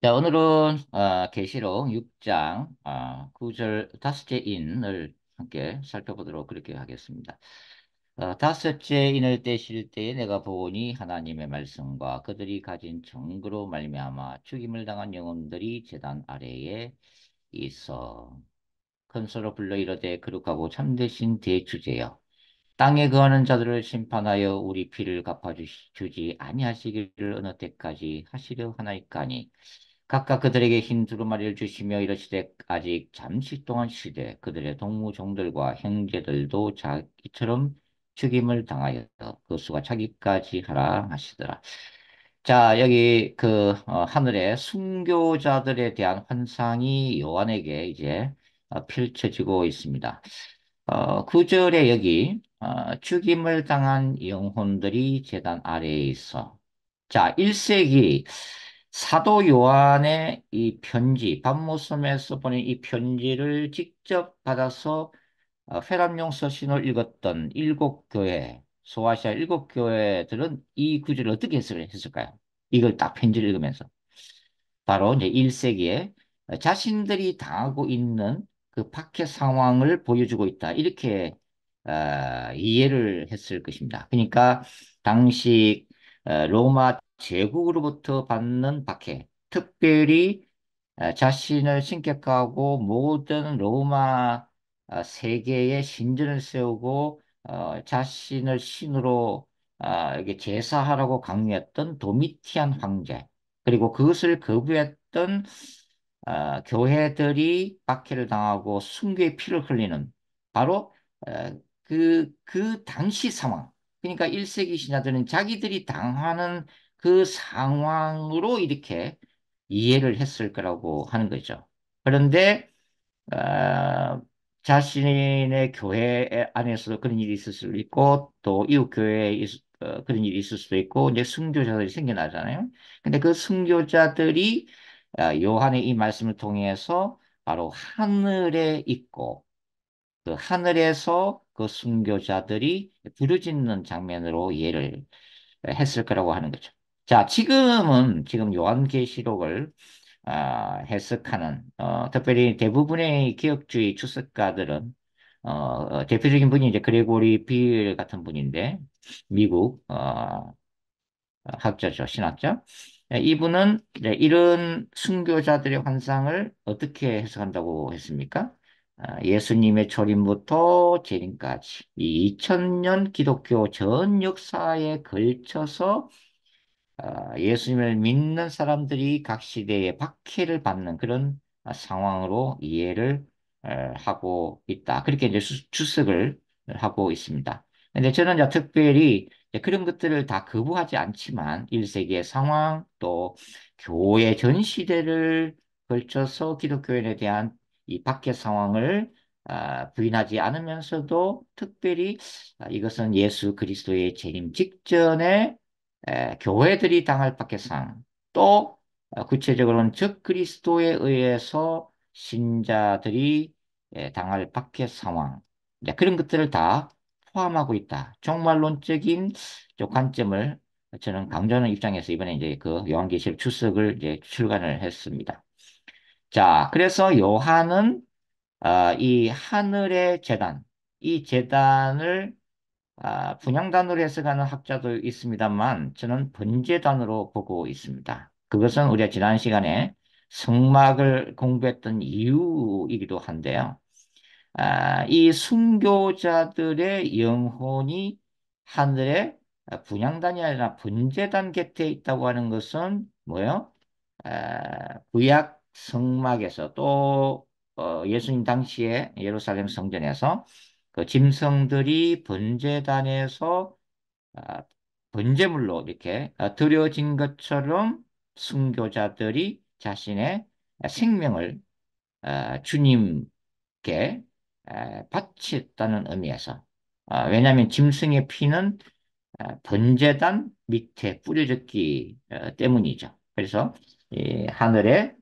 자, 오늘은 계시록 6장 9절 다섯째 인을 함께 살펴보도록 그렇게 하겠습니다. 다섯째 인을 떼실 때에 내가 보니 하나님의 말씀과 그들이 가진 증거로 말미암아 죽임을 당한 영혼들이 제단 아래에 있어 큰 소로 불러 이르되 거룩하고 참되신 대주제여 땅에 거하는 자들을 심판하여 우리 피를 갚아주지 아니하시기를 어느 때까지 하시려 하나이까니 각각 그들에게 흰 두루마리를 주시며 이르시되 아직 잠시 동안 쉬되 그들의 동무종들과 형제들도 자기처럼 죽임을 당하여 그 수가 차기까지 하라 하시더라. 자, 여기 하늘의 순교자들에 대한 환상이 요한에게 이제 펼쳐지고 있습니다. 9절에 여기 죽임을 당한 영혼들이 제단 아래에 있어. 자, 1세기 사도 요한의 이 편지, 밤모섬에서 보낸 이 편지를 직접 받아서 회람용 서신을 읽었던 일곱 교회, 소아시아 일곱 교회들은 이 구절을 어떻게 해석을 했을까요? 이걸 딱 편지를 읽으면서. 바로 이제 1세기에 자신들이 당하고 있는 그 박해 상황을 보여주고 있다. 이렇게 이해를 했을 것입니다. 그러니까 당시 로마 제국으로부터 받는 박해, 특별히 자신을 신격화하고 모든 로마 세계에 신전을 세우고 자신을 신으로 이게 제사하라고 강요했던 도미티안 황제 그리고 그것을 거부했던 교회들이 박해를 당하고 순교의 피를 흘리는 바로 그 당시 상황. 그러니까 1세기 신자들은 자기들이 당하는 그 상황으로 이렇게 이해를 했을 거라고 하는 거죠. 그런데 어, 자신의 교회 안에서도 그런 일이 있을 수도 있고 또 이웃 교회에 그런 일이 있을 수도 있고 이제 순교자들이 생겨나잖아요. 근데 그 순교자들이 요한의 이 말씀을 통해서 바로 하늘에 있고 그 하늘에서 그 순교자들이 부르짖는 장면으로 이해를 했을 거라고 하는 거죠. 자, 지금 요한계시록을 해석하는 특별히 대부분의 기독주의 주석가들은 대표적인 분이 이제 그레고리 빌 같은 분인데 미국 학자죠, 신학자. 이분은 이제 이런 순교자들의 환상을 어떻게 해석한다고 했습니까? 예수님의 초림부터 재림까지 이 2000년 기독교 전 역사에 걸쳐서 예수님을 믿는 사람들이 각 시대에 박해를 받는 그런 상황으로 이해를 하고 있다. 그렇게 이제 주석을 하고 있습니다. 근데 저는 이제 특별히 이제 그런 것들을 다 거부하지 않지만 1세기의 상황 또 교회 전 시대를 걸쳐서 기독교인에 대한 이 박해 상황을 부인하지 않으면서도 특별히 이것은 예수 그리스도의 재림 직전에 교회들이 당할 박해상 또 구체적으로는 적 그리스도에 의해서 신자들이 당할 박해 상황 그런 것들을 다 포함하고 있다. 종말론적인 저 관점을 저는 강조하는 입장에서 이번에 이제 그 요한계시록 주석을 이제 출간을 했습니다. 자, 그래서 요한은 이 하늘의 재단, 이 재단을 분향단으로 해석하는 학자도 있습니다만 저는 번제단으로 보고 있습니다. 그것은 우리가 지난 시간에 성막을 공부했던 이유이기도 한데요. 이 순교자들의 영혼이 하늘의 분향단이 아니라 번제단 곁에 있다고 하는 것은 뭐예요? 구약 성막에서 또 예수님 당시에 예루살렘 성전에서 그 짐승들이 번제단에서 아, 번제물로 이렇게 드려진 것처럼 순교자들이 자신의 생명을 주님께 바쳤다는 의미에서 왜냐하면 짐승의 피는 번제단 밑에 뿌려졌기 때문이죠. 그래서 이 하늘의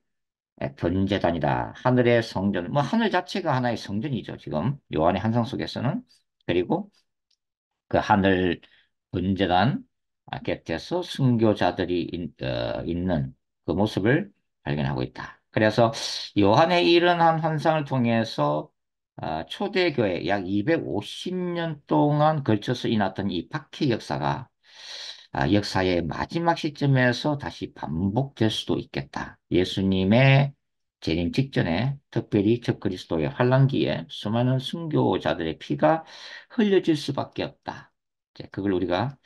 번제단이다. 하늘의 성전. 뭐 하늘 자체가 하나의 성전이죠. 지금 요한의 환상 속에서는. 그리고 그 하늘 번제단 곁에서 순교자들이 있는 그 모습을 발견하고 있다. 그래서 요한의 일어난 환상을 통해서 초대교회 약 250년 동안 걸쳐서 일어났던 이 박해 역사가 역사의 마지막 시점에서 다시 반복될 수도 있겠다. 예수님의 재림 직전에 특별히 적그리스도의 환란기에 수많은 순교자들의 피가 흘려질 수밖에 없다. 이제 그걸 우리가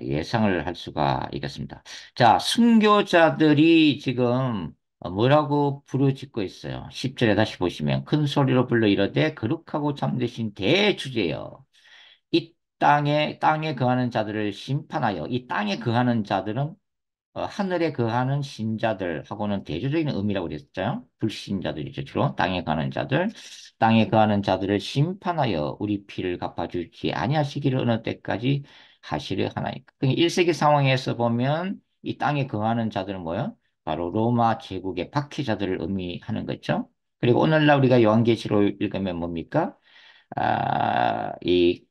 예상을 할 수가 있겠습니다. 자, 순교자들이 지금 뭐라고 부르짖고 있어요? 10절에 다시 보시면 큰 소리로 불러 이르되 거룩하고 참되신 대주제여 이 땅에 거하는 자들을 심판하여 이 땅에 거하는 자들은 하늘에 거하는 신자들하고는 대조적인 의미라고 그랬죠. 불신자들이죠. 주로 땅에 거하는 자들, 땅에 거하는 자들을 심판하여 우리 피를 갚아주지 아니하시기를 어느 때까지 하시려 하나이까. 그러니까 1세기 상황에서 보면 이 땅에 거하는 자들은 뭐예요? 바로 로마 제국의 박해자들을 의미하는 거죠. 그리고 오늘날 우리가 요한계시록 읽으면 뭡니까? 이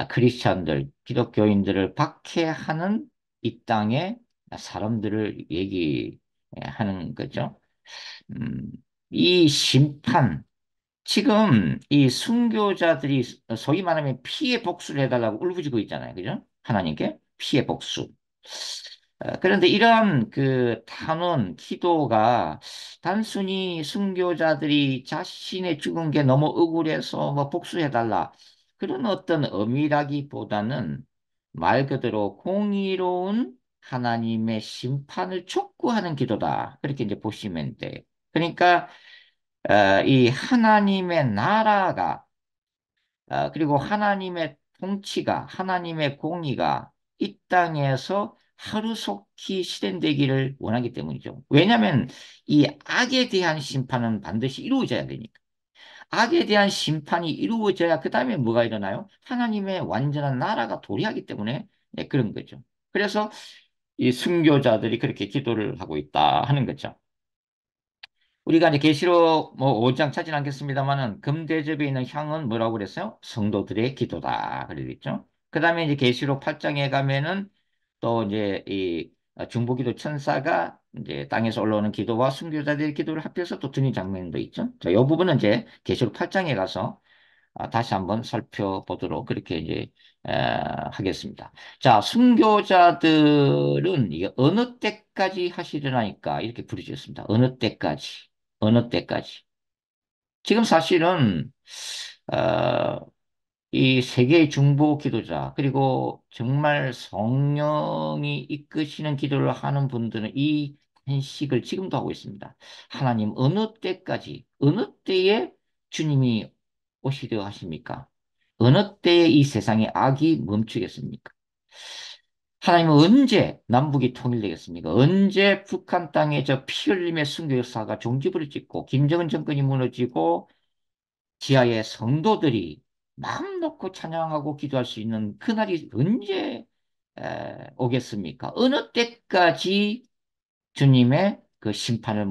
크리스천들, 기독교인들을 박해하는 이 땅의 사람들을 얘기하는 거죠. 음, 이 심판, 지금 이 순교자들이 소위 말하면 피해 복수를 해달라고 울부짖고 있잖아요. 그죠? 하나님께 피해 복수. 그런데 이러한 그 탄원, 기도가 단순히 순교자들이 자신의 죽은 게 너무 억울해서 뭐 복수해달라. 그런 어떤 의미라기보다는 말 그대로 공의로운 하나님의 심판을 촉구하는 기도다. 그렇게 이제 보시면 돼. 그러니까, 이 하나님의 나라가 그리고 하나님의 통치가, 하나님의 공의가 이 땅에서 하루속히 실현되기를 원하기 때문이죠. 왜냐하면 이 악에 대한 심판은 반드시 이루어져야 되니까. 악에 대한 심판이 이루어져야 그 다음에 뭐가 일어나요? 하나님의 완전한 나라가 도래하기 때문에 네, 그런 거죠. 그래서 이 순교자들이 그렇게 기도를 하고 있다 하는 거죠. 우리가 이제 계시록 뭐 5장 찾진 않겠습니다만은 금대접에 있는 향은 뭐라고 그랬어요? 성도들의 기도다. 그러겠죠. 그 다음에 이제 계시록 8장에 가면은 또 이제 이 중보기도 천사가 이제 땅에서 올라오는 기도와 순교자들의 기도를 합해서 또 드린 장면도 있죠. 자, 이 부분은 이제 계시록 8장에 가서 다시 한번 살펴보도록 그렇게 이제 하겠습니다. 자, 순교자들은 이게 어느 때까지 하시려나니까 이렇게 부르셨습니다. 어느 때까지, 어느 때까지. 지금 사실은 어, 이 세계의 중보 기도자 그리고 정말 성령이 이끄시는 기도를 하는 분들은 이 한식을 지금도 하고 있습니다. 하나님 어느 때까지 어느 때에 주님이 오시려 하십니까? 어느 때에 이 세상의 악이 멈추겠습니까? 하나님은 언제 남북이 통일되겠습니까? 언제 북한 땅에 저 피 흘림의 순교 역사가 종지부를 찍고 김정은 정권이 무너지고 지하의 성도들이 마음 놓고 찬양하고 기도할 수 있는 그날이 언제 오겠습니까? 어느 때까지 주님의 그 심판을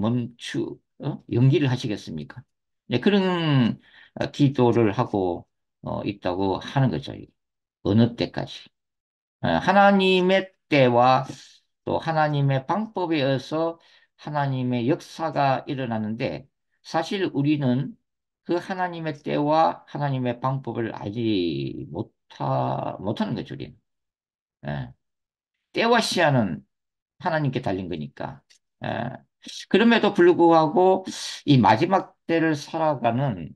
연기를 하시겠습니까? 네, 그런 기도를 하고 있다고 하는 거죠. 어느 때까지. 하나님의 때와 또 하나님의 방법에 의해서 하나님의 역사가 일어나는데 사실 우리는 그 하나님의 때와 하나님의 방법을 알지 못하는 거죠, 우리는. 예. 때와 시한은 하나님께 달린 거니까. 예. 그럼에도 불구하고 이 마지막 때를 살아가는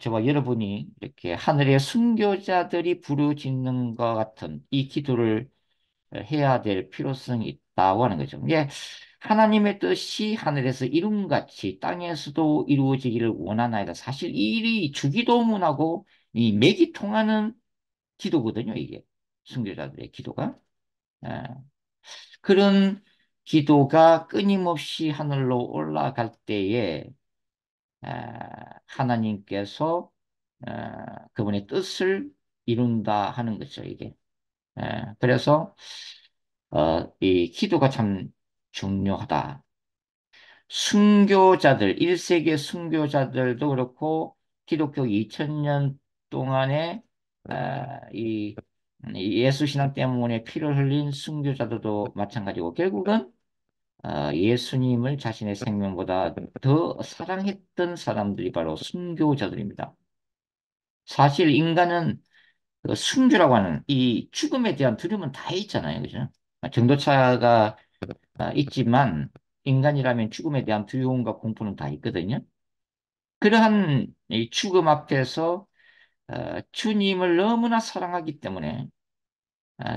저와 여러분이 이렇게 하늘의 순교자들이 부르짖는 것 같은 이 기도를 해야 될 필요성이 있다고 하는 거죠. 이게 하나님의 뜻이 하늘에서 이룬같이 땅에서도 이루어지기를 원하나이다. 사실 이 일이 주기도문하고 이 맥이 통하는 기도거든요, 이게. 순교자들의 기도가. 예. 그런 기도가 끊임없이 하늘로 올라갈 때에 하나님께서 그분의 뜻을 이룬다 하는 거죠, 이게. 그래서 이 기도가 참 중요하다. 순교자들, 1세기의 순교자들도 그렇고 기독교 2000년 동안에 이 예수 신앙 때문에 피를 흘린 순교자들도 마찬가지고 결국은 예수님을 자신의 생명보다 더 사랑했던 사람들이 바로 순교자들입니다. 사실 인간은 그 순교라고 하는 이 죽음에 대한 두려움은 다 있잖아요. 그죠? 정도차가 있지만 인간이라면 죽음에 대한 두려움과 공포는 다 있거든요. 그러한 이 죽음 앞에서 주님을 너무나 사랑하기 때문에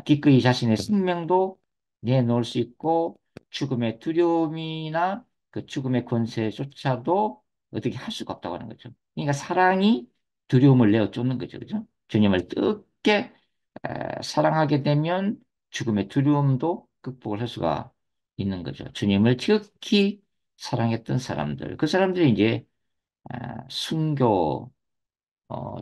기꺼이 자신의 생명도 내놓을 수 있고 죽음의 두려움이나 그 죽음의 권세조차도 어떻게 할 수가 없다고 하는 거죠. 그러니까 사랑이 두려움을 내어 쫓는 거죠. 그죠? 주님을 뜨겁게 사랑하게 되면 죽음의 두려움도 극복을 할 수가 있는 거죠. 주님을 지극히 사랑했던 사람들, 그 사람들이 이제 순교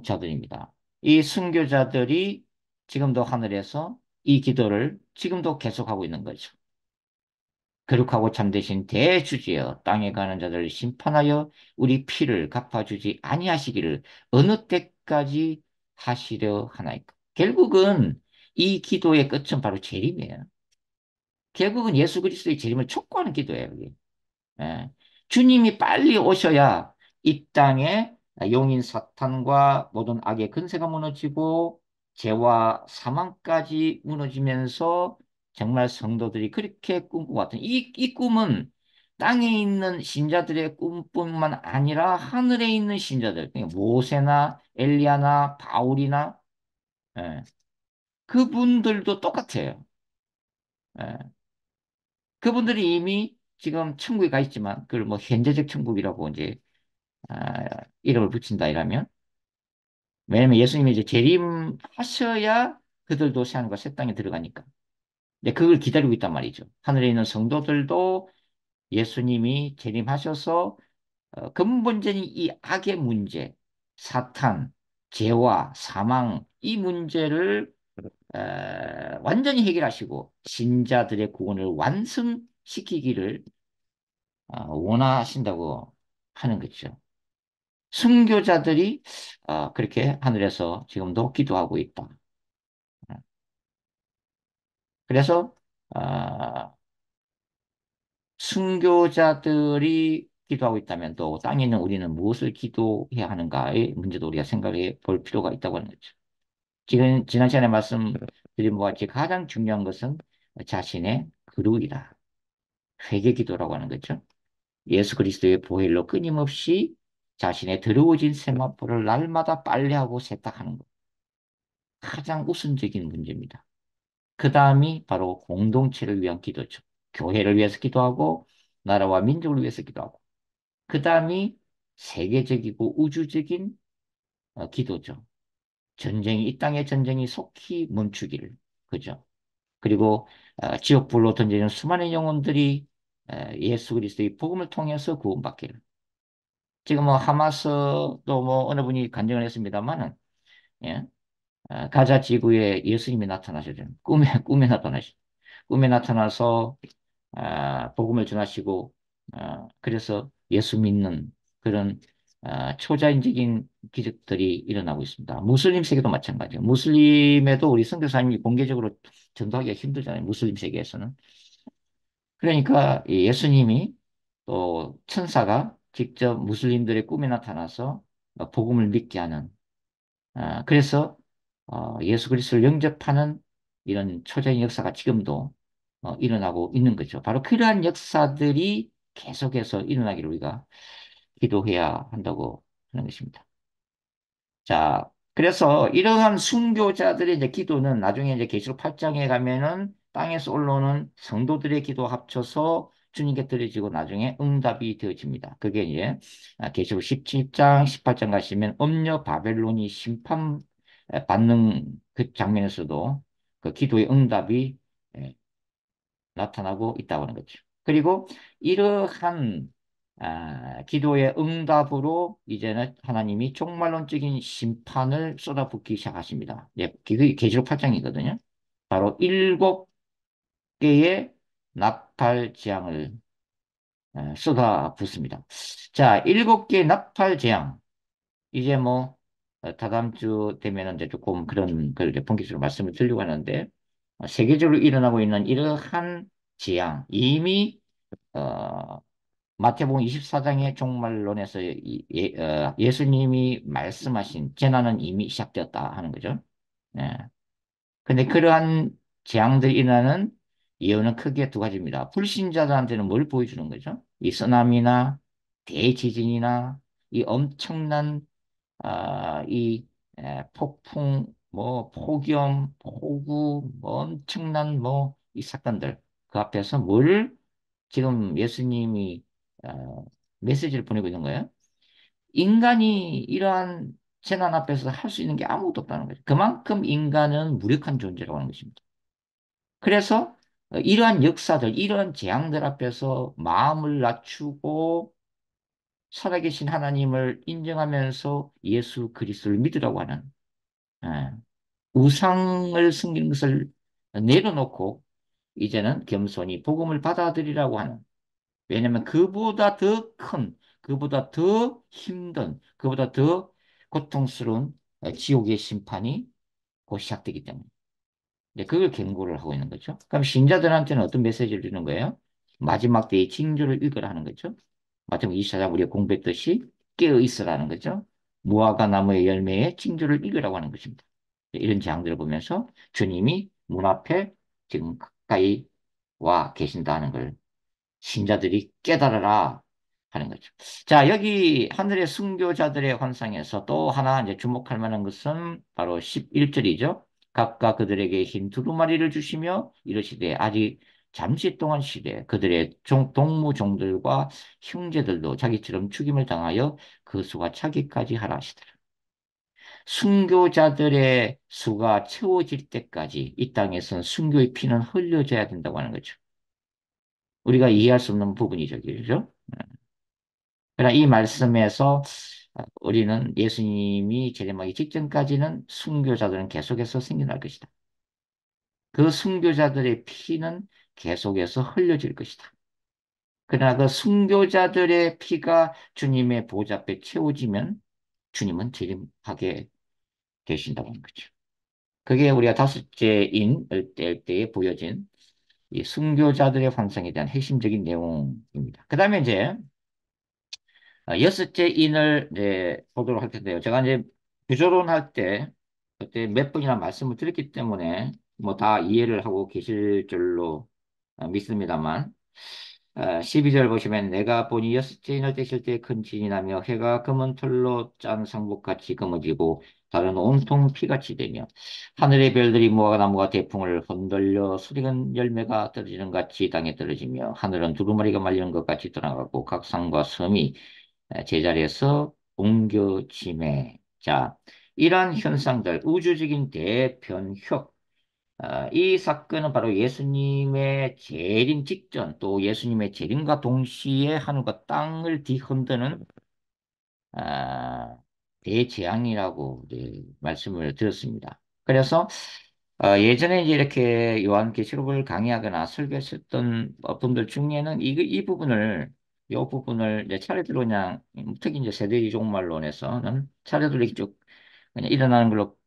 자들입니다. 이 순교자들이 지금도 하늘에서 이 기도를 지금도 계속하고 있는 거죠. 거룩하고 참되신 대주제여 땅에 가는 자들을 심판하여 우리 피를 갚아주지 아니하시기를 어느 때까지 하시려 하나이까. 결국은 이 기도의 끝은 바로 재림이에요. 결국은 예수 그리스도의 재림을 촉구하는 기도예요. 이게. 예. 주님이 빨리 오셔야 이 땅에 용인 사탄과 모든 악의 근세가 무너지고 죄와 사망까지 무너지면서 정말 성도들이 그렇게 꿈꾸고 같은 이 꿈은 땅에 있는 신자들의 꿈뿐만 아니라 하늘에 있는 신자들, 그러니까 모세나 엘리야나 바울이나 예, 그분들도 똑같아요. 예. 그분들이 이미 지금 천국에 가 있지만 그걸 뭐 현재적 천국이라고 이제 아, 이름을 붙인다 이러면 왜냐면 예수님이 이제 재림하셔야 그들도 새하늘과 새 땅에 들어가니까. 근데 그걸 기다리고 있단 말이죠. 하늘에 있는 성도들도 예수님이 재림하셔서 근본적인 이 악의 문제, 사탄, 죄와 사망 이 문제를 완전히 해결하시고 신자들의 구원을 완성시키기를 원하신다고 하는 거죠. 순교자들이 그렇게 하늘에서 지금도 기도하고 있다. 그래서 아, 순교자들이 기도하고 있다면 또 땅에 있는 우리는 무엇을 기도해야 하는가의 문제도 우리가 생각해 볼 필요가 있다고 하는 거죠. 지금 지난 시간에 말씀드린 바와 같이 가장 중요한 것은 자신의 거룩이다. 회개 기도라고 하는 거죠. 예수 그리스도의 보혈로 끊임없이 자신의 더러워진 세마포를 날마다 빨래하고 세탁하는 것. 가장 우선적인 문제입니다. 그 다음이 바로 공동체를 위한 기도죠. 교회를 위해서 기도하고 나라와 민족을 위해서 기도하고 그 다음이 세계적이고 우주적인 기도죠. 이 땅의 전쟁이 속히 멈추기를. 그죠? 그리고 지옥불로 던져진 수많은 영혼들이 예수 그리스도의 복음을 통해서 구원받기를. 지금 뭐 하마스도 뭐 어느 분이 간증을 했습니다만은 예? 가자 지구에 예수님이 나타나셨죠. 꿈에 나타나셨죠. 꿈에 나타나서 복음을 전하시고 그래서 예수 믿는 그런 초자연적인 기적들이 일어나고 있습니다. 무슬림 세계도 마찬가지예요. 무슬림에도 우리 선교사님이 공개적으로 전도하기가 힘들잖아요. 무슬림 세계에서는. 그러니까 이 예수님이 또 천사가 직접 무슬림들의 꿈에 나타나서 복음을 믿게 하는 그래서 예수 그리스도를 영접하는 이런 초자연 역사가 지금도 일어나고 있는 거죠. 바로 그러한 역사들이 계속해서 일어나기를 우리가 기도해야 한다고 하는 것입니다. 자, 그래서 이러한 순교자들의 이제 기도는 나중에 이제 계시록 8장에 가면은 땅에서 올라오는 성도들의 기도 합쳐서 주님께 드려지고 나중에 응답이 되어집니다. 그게 이제 계시록 17장, 18장 가시면 음녀 바벨론이 심판 받는 그 장면에서도 그 기도의 응답이 예, 나타나고 있다고 하는 거죠. 그리고 이러한 기도의 응답으로 이제는 하나님이 종말론적인 심판을 쏟아붓기 시작하십니다. 예, 그게 계시록 8장이거든요. 바로 7개의 나팔 재앙을 쏟아붓습니다. 자, 7개의 나팔 재앙. 이제 뭐 다다음 주 되면은 이제 조금 그런 걸 이제 본격적으로 말씀을 드리려고 하는데 세계적으로 일어나고 있는 이러한 재앙 이미 어, 마태복음 24장의 종말론에서 예수님이 말씀하신 재난은 이미 시작되었다 하는 거죠. 예. 근데 그러한 재앙들이 일어나는 예언은 크게 두 가지입니다. 불신자들한테는 뭘 보여주는 거죠? 이 쓰나미나 대지진이나 이 엄청난 이 폭풍, 뭐 폭염, 폭우, 뭐 엄청난 뭐 이 사건들 그 앞에서 뭘 지금 예수님이 메시지를 보내고 있는 거예요? 인간이 이러한 재난 앞에서 할 수 있는 게 아무것도 없다는 거죠. 그만큼 인간은 무력한 존재라고 하는 것입니다. 그래서 이러한 역사들, 이러한 재앙들 앞에서 마음을 낮추고 살아계신 하나님을 인정하면서 예수 그리스도를 믿으라고 하는 예, 우상을 숨기는 것을 내려놓고 이제는 겸손히 복음을 받아들이라고 하는 왜냐하면 그보다 더 큰, 그보다 더 힘든, 그보다 더 고통스러운 지옥의 심판이 곧 시작되기 때문에. 이제 그걸 경고를 하고 있는 거죠. 그럼 신자들한테는 어떤 메시지를 주는 거예요? 마지막 때의 징조를 읽으라 하는 거죠. 마태복음 24장 우리가 공부했듯이 깨어 있으라는 거죠. 무화과 나무의 열매의 징조를 읽으라고 하는 것입니다. 이런 장들을 보면서 주님이 문 앞에 지금 가까이 와 계신다는 걸 신자들이 깨달아라 하는 거죠. 자, 여기 하늘의 순교자들의 환상에서 또 하나 이제 주목할 만한 것은 바로 11절이죠. 각각 그들에게 흰 두루마리를 주시며 이르시되 아직 잠시 동안 쉬되 그들의 동무종들과 형제들도 자기처럼 죽임을 당하여 그 수가 차기까지 하라 하시더라. 순교자들의 수가 채워질 때까지 이 땅에서는 순교의 피는 흘려져야 된다고 하는 거죠. 우리가 이해할 수 없는 부분이죠, 그죠? 그러나 이 말씀에서 우리는 예수님이 재림하기 직전까지는 순교자들은 계속해서 생겨날 것이다. 그 순교자들의 피는 계속해서 흘려질 것이다. 그러나 그 순교자들의 피가 주님의 보좌 앞에 채워지면 주님은 재림하게 되신다고 하는 거죠. 그게 우리가 다섯째 인을 뗄 때에 보여진 이 순교자들의 환상에 대한 핵심적인 내용입니다. 그 다음에 이제 여섯째 인을 이제 보도록 할 텐데요. 제가 이제 부조론할 때 그때 몇 번이나 말씀을 드렸기 때문에 뭐 다 이해를 하고 계실 줄로 믿습니다만 12절 보시면 내가 보니 여섯째 인을 떼실 때 큰 진이 나며 해가 검은 털로 짠 상복같이 검어지고 다른 온통 피같이 되며 하늘의 별들이 무화과 나무가 대풍을 흔들려 수리은 열매가 떨어지는 같이 땅에 떨어지며 하늘은 두루마리가 말리는 것 같이 떠나가고 각 산과 섬이 제자리에서 옮겨짐에 자 이러한 현상들 우주적인 대변혁 이 사건은 바로 예수님의 재림 직전 또 예수님의 재림과 동시에 하늘과 땅을 뒤흔드는 아, 대재앙이라고 이제 말씀을 드렸습니다. 그래서 예전에 이제 이렇게 요한계시록을 강의하거나 설교했었던 분들 중에는 이 부분을 이 부분을 이제 차례대로 그냥 특히 이제 세대주의 종말론에서는 차례대로 이렇게 쭉 그냥 일어나는 걸로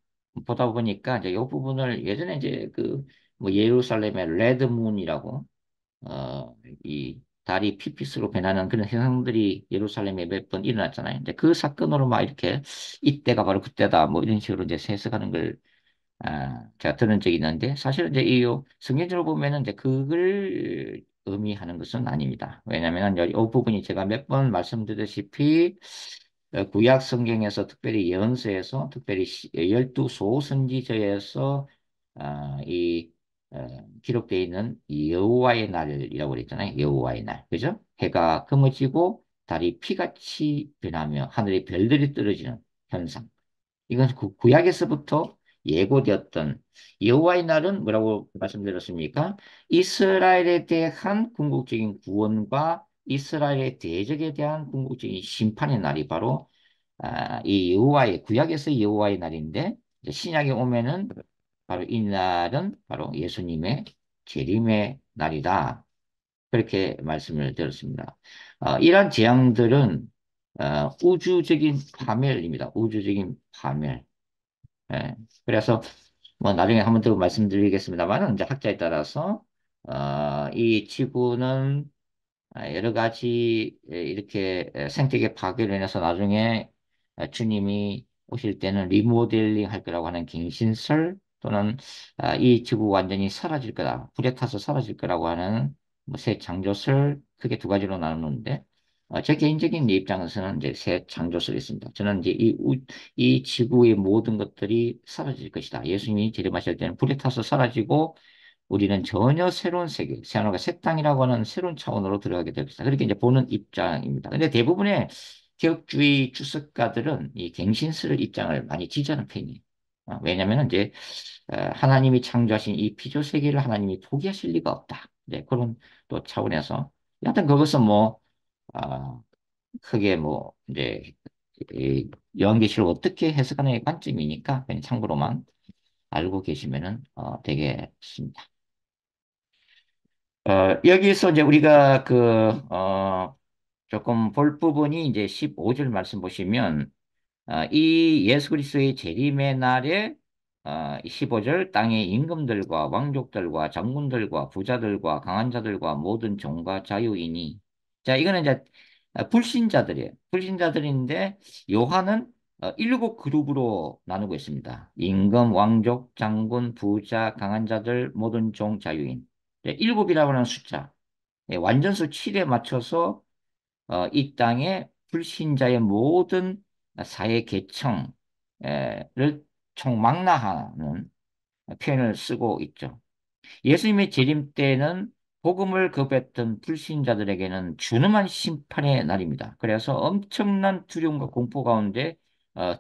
보다 보니까 이제 이 부분을 예전에 이제 그 뭐 예루살렘의 레드문이라고 이 달이 피피스로 변하는 그런 현상들이 예루살렘에 몇 번 일어났잖아요. 이제 그 사건으로 막 이렇게 이때가 바로 그때다 뭐 이런 식으로 이제 해석하는 걸 제가 들은 적이 있는데 사실은 이제 이 성경적으로 보면은 이제 그걸 의미하는 것은 아닙니다. 왜냐하면 이 부분이 제가 몇 번 말씀드렸다시피 구약 성경에서 특별히 예언서에서 특별히 열두 소선지서에서 이 기록되어 있는 여호와의 날이라고 그랬잖아요. 여호와의 날. 그죠? 해가 검어지고 달이 피같이 변하며 하늘의 별들이 떨어지는 현상. 이건 구약에서부터 예고되었던 여호와의 날은 뭐라고 말씀드렸습니까? 이스라엘에 대한 궁극적인 구원과 이스라엘의 대적에 대한 궁극적인 심판의 날이 바로 이 여호와의 구약에서 여호와의 날인데 이제 신약에 오면은 바로 이 날은 바로 예수님의 재림의 날이다. 그렇게 말씀을 드렸습니다. 이러한 재앙들은 우주적인 파멸입니다. 우주적인 파멸. 예. 그래서 뭐 나중에 한번 더 말씀드리겠습니다만 이제 학자에 따라서 이 지구는 여러 가지 이렇게 생태계 파괴로 인해서 나중에 주님이 오실 때는 리모델링 할 거라고 하는 갱신설 또는 이 지구 완전히 사라질 거다. 불에 타서 사라질 거라고 하는 뭐새 창조설 크게 두 가지로 나누는데 제 개인적인 입장에서는 이제 새 창조설이 있습니다. 저는 이제 이 지구의 모든 것들이 사라질 것이다. 예수님이 재림하실 때는 불에 타서 사라지고 우리는 전혀 새로운 세계, 새하늘과 새 땅이라고 하는 새로운 차원으로 들어가게 됩니다. 그렇게 이제 보는 입장입니다. 근데 대부분의 개혁주의 주석가들은 이 갱신설 입장을 많이 지지하는 편이에요. 왜냐하면 이제 하나님이 창조하신 이 피조 세계를 하나님이 포기하실 리가 없다. 이제 그런 또 차원에서 여하튼 그것은 뭐 아, 크게 뭐 이제 이 요한계시를 어떻게 해석하느냐의 관점이니까 그냥 참고로만 알고 계시면은 되겠습니다. 여기서 이제 우리가 조금 볼 부분이 이제 15절 말씀 보시면, 이 예수 그리스도의 재림의 날에, 15절 땅의 임금들과 왕족들과 장군들과 부자들과 강한 자들과 모든 종과 자유인이. 자, 이거는 이제 불신자들이에요. 불신자들인데, 요한은 일곱 그룹으로 나누고 있습니다. 임금, 왕족, 장군, 부자, 강한 자들, 모든 종, 자유인. 네, 일곱이라고 하는 숫자. 예, 완전수 7에 맞춰서 이 땅의 불신자의 모든 사회 계층을 총망라하는 표현을 쓰고 있죠. 예수님의 재림 때는 복음을 거부했던 불신자들에게는 준엄한 심판의 날입니다. 그래서 엄청난 두려움과 공포 가운데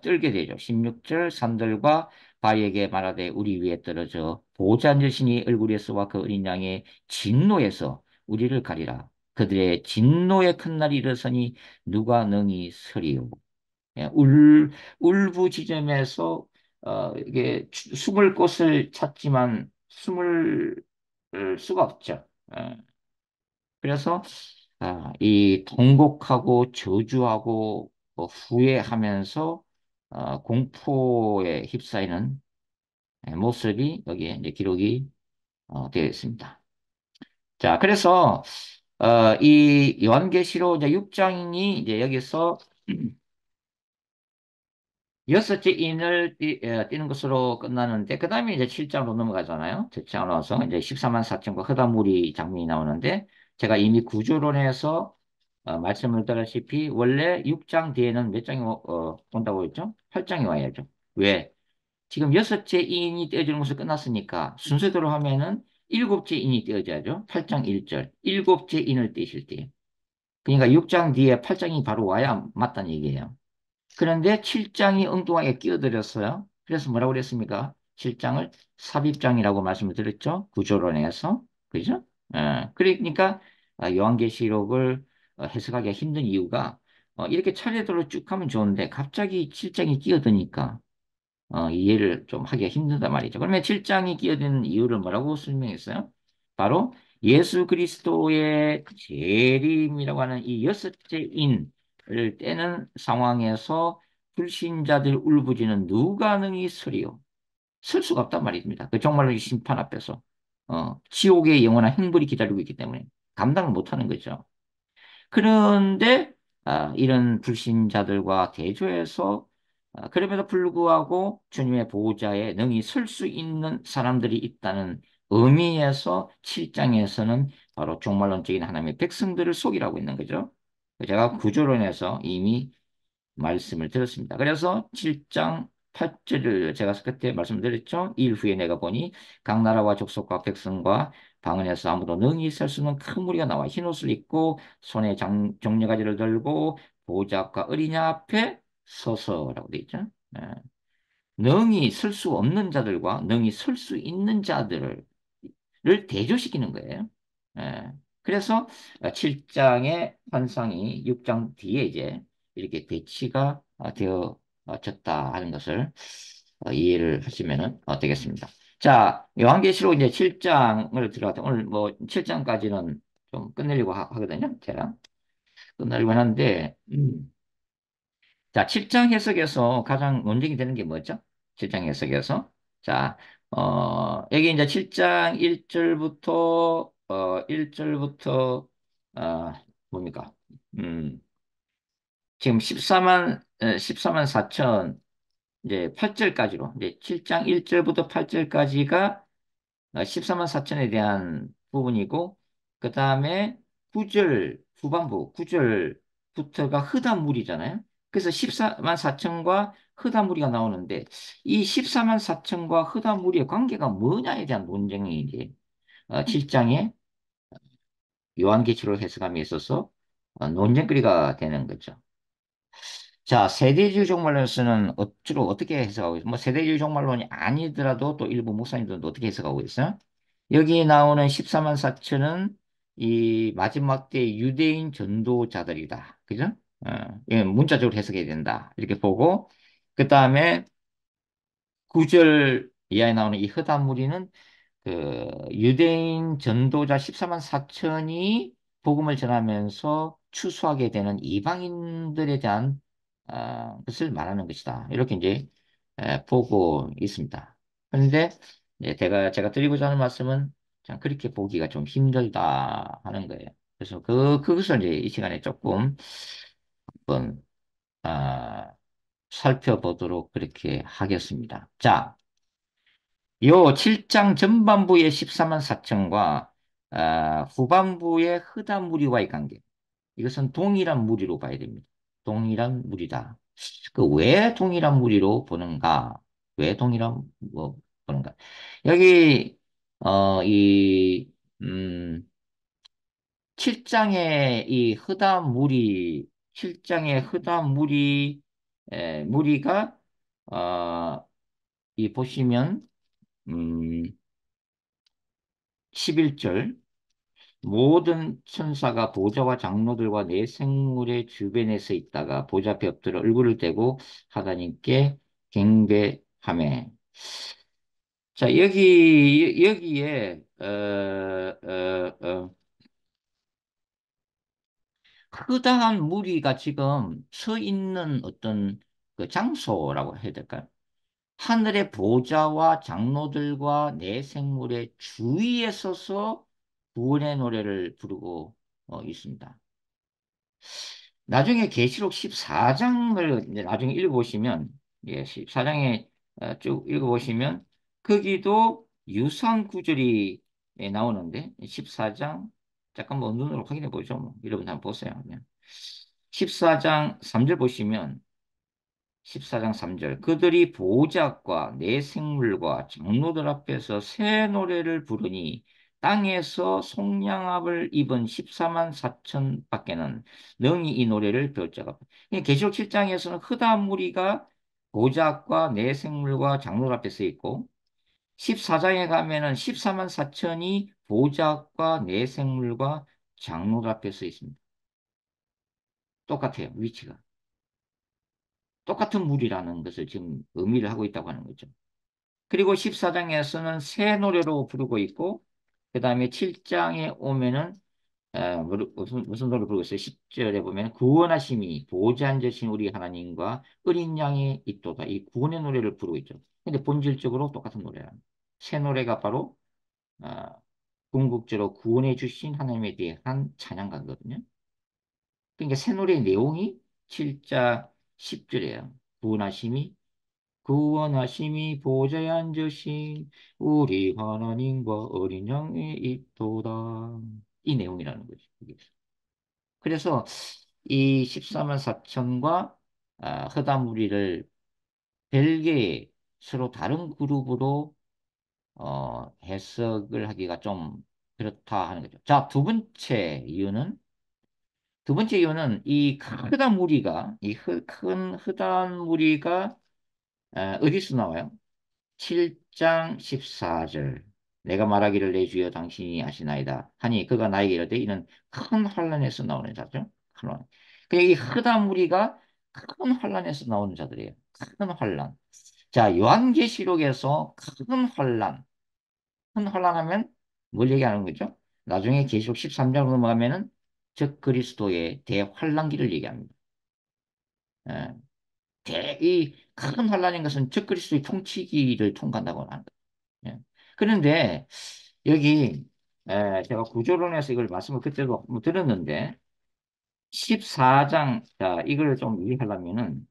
떨게 되죠. 16절 산들과 바위에게 말하되 우리 위에 떨어져 보좌 앉으시니 얼굴에서와 그 어린 양의 진노에서 우리를 가리라. 그들의 진노의 큰 날이 일어서니 누가 능히 서리요. 예, 울부짖으면서 이게 숨을 곳을 찾지만 숨을 수가 없죠. 그래서 이 통곡하고 저주하고 후회하면서 공포에 휩싸이는 모습이 여기에 이제 기록이 되어 있습니다. 자, 그래서 이 요한계시록 이제 6장이 이제 여기서 여섯째 인을 띄는 것으로 끝나는데, 그 다음에 이제 7장으로 넘어가잖아요. 7장으로 와서 이제 14만 4천과 허다무리 장면이 나오는데, 제가 이미 구조론에서 말씀을 드렸다시피, 원래 6장 뒤에는 몇 장이 온다고 했죠? 8장이 와야죠. 왜? 지금 여섯째 인이 떼어지는 것을 끝났으니까, 순서대로 하면은 일곱째 인이 떼어져야죠. 8장 1절. 일곱째 인을 떼실 때. 그러니까 6장 뒤에 8장이 바로 와야 맞다는 얘기예요. 그런데 7장이 엉뚱하게 끼어들었어요. 그래서 뭐라고 그랬습니까? 7장을 삽입장이라고 말씀을 드렸죠. 구조론에서. 그죠? 그러니까 요한계시록을 해석하기가 힘든 이유가 이렇게 차례대로 쭉 하면 좋은데 갑자기 7장이 끼어드니까 이해를 좀 하기가 힘들단 말이죠. 그러면 7장이 끼어드는 이유를 뭐라고 설명했어요? 바로 예수 그리스도의 재림이라고 하는 이 여섯째 인을 떼는 상황에서 불신자들 울부짖는 누가 능히 서리요? 설 수가 없단 말입니다. 그 정말로 이 심판 앞에서 지옥의 영원한 행벌이 기다리고 있기 때문에 감당을 못하는 거죠. 그런데 이런 불신자들과 대조해서 그럼에도 불구하고 주님의 보호자에 능히 설 수 있는 사람들이 있다는 의미에서 7장에서는 바로 종말론적인 하나님의 백성들을 속이라고 있는 거죠. 제가 구조론에서 이미 말씀을 드렸습니다. 그래서 7장 8절을 제가 그때 말씀드렸죠. 일 후에 내가 보니 각 나라와 족속과 백성과 방언에서 아무도 능히 설 수 없는 큰 무리가 나와 흰옷을 입고 손에 종려가지를 들고 보좌 앞과 어린야 앞에 서서라고 되어 있죠. 능히 설 수 없는 자들과 능히 설 수 있는 자들을 대조시키는 거예요. 예. 그래서 7장의 환상이 6장 뒤에 이제 이렇게 배치가 되어졌다 하는 것을 이해를 하시면 되겠습니다. 자, 요한계시록 이제 7장을 들어갔다. 오늘 뭐 7장까지는 좀 끝내려고 하거든요. 제가 끝내려고 하는데, 자, 7장 해석에서 가장 논쟁이 되는 게 뭐죠? 7장 해석에서. 자, 여기 이제 7장 1절부터 뭡니까? 음, 지금 14만 4천, 이제 8절까지로, 이제 7장 1절부터 8절까지가 14만 4천에 대한 부분이고, 그 다음에 9절 후반부, 9절부터가 흑암물이잖아요. 그래서 14만 4천과 흑암물이가 나오는데, 이 14만 4천과 흑암물의 관계가 뭐냐에 대한 논쟁이 이제 7장에 요한계시록 해석함에 있어서 논쟁거리가 되는 거죠. 자, 세대주의 종말론에서는 주로 어떻게 해석하고 있어요? 뭐 세대주의 종말론이 아니더라도 또 일부 목사님들은 어떻게 해석하고 있어요? 여기 나오는 14만 4천은 이 마지막 때 유대인 전도자들이다. 그죠? 어, 예, 문자적으로 해석해야 된다. 이렇게 보고, 그 다음에 9절 이하에 나오는 이 흑암무리는 그 유대인 전도자 14만 4천이 복음을 전하면서 추수하게 되는 이방인들에 대한 것을 말하는 것이다. 이렇게 이제 보고 있습니다. 그런데 제가 드리고자 하는 말씀은 참 그렇게 보기가 좀 힘들다 하는 거예요. 그래서 그것을 이제 이 시간에 조금 한번 아, 살펴보도록 그렇게 하겠습니다. 자, 요 7장 전반부의 14만 4천과 후반부의 흑암 무리와의 관계. 이것은 동일한 무리로 봐야 됩니다. 동일한 무리다. 그 왜 동일한 무리로 보는가? 왜 동일한 뭐 보는가? 여기 이 7장의 이 흑암 무리, 7장의 흑암 무리 무리가 이 보시면 음 11절 모든 천사가 보좌와 장로들과 내 생물의 주변에 서 있다가 보좌 앞에 엎드려 얼굴을 대고 하나님께 경배하매. 자, 여기에, 크다한 무리가 지금 서 있는 어떤 그 장소라고 해야 될까요? 하늘의 보좌와 장로들과 내 생물의 주위에 서서 구원의 노래를 부르고 있습니다. 나중에 계시록 14장을 이제 나중에 읽어보시면, 예, 14장에 쭉 읽어보시면, 거기도 유사한 구절이 나오는데, 14장, 잠깐 뭐 눈으로 확인해 보죠. 뭐. 여러분 한번 보세요. 그냥. 14장 3절 보시면, 14장 3절. 그들이 보호자과 내 생물과 장로들 앞에서 새 노래를 부르니 땅에서 속량함을 입은 14만 4천 밖에는 능히 이 노래를 배울 자가 없다. 그러니까 계시록 7장에서는 흐다 무리가 보호자과 내 생물과 장로들 앞에 서 있고 14장에 가면은 14만 4천이 보호자과 내 생물과 장로들 앞에 서 있습니다. 똑같아요. 위치가. 똑같은 물이라는 것을 지금 의미를 하고 있다고 하는 거죠. 그리고 14장에서는 새 노래로 부르고 있고, 그 다음에 7장에 오면은, 무슨 노래 부르고 있어요? 10절에 보면, 구원하심이 보좌 앉으신 우리 하나님과 어린 양의 있도다. 이 구원의 노래를 부르고 있죠. 근데 본질적으로 똑같은 노래야. 새 노래가 바로, 어, 궁극적으로 구원해 주신 하나님에 대한 찬양가거든요. 그러니까 새 노래의 내용이 7장 10절이에요. 구원하심이 보좌에 앉으신 우리 하나님과 어린 양의 있도다. 이 내용이라는 거죠. 그게. 그래서 이 14만 4천과 허다무리를 별개의 서로 다른 그룹으로 해석을 하기가 좀 그렇다 하는 거죠. 자, 두 번째 이유는 이 크다 무리가 큰 흐단 무리가 어디서 나와요? 7장 14절. 내가 말하기를 내 주여 당신이 아시나이다 하니 그가 나에게 이르되 이는 큰 환란에서 나오는 자죠. 큰 환란. 이 흐다 무리가 큰 환란에서 나오는 자들이에요. 큰 환란. 자, 요한계시록에서 큰 환란하면 뭘 얘기하는 거죠? 나중에 계시록 13장으로 넘어가면은 적 그리스도의 대환란기를 얘기합니다. 예. 이 큰 환란인 것은 적 그리스도의 통치기를 통과한다고 하는 거예요. 예. 그런데 여기 제가 구조론에서 이걸 말씀을 그때도 한번 드렸는데, 14장, 자, 이걸 좀 이해하려면은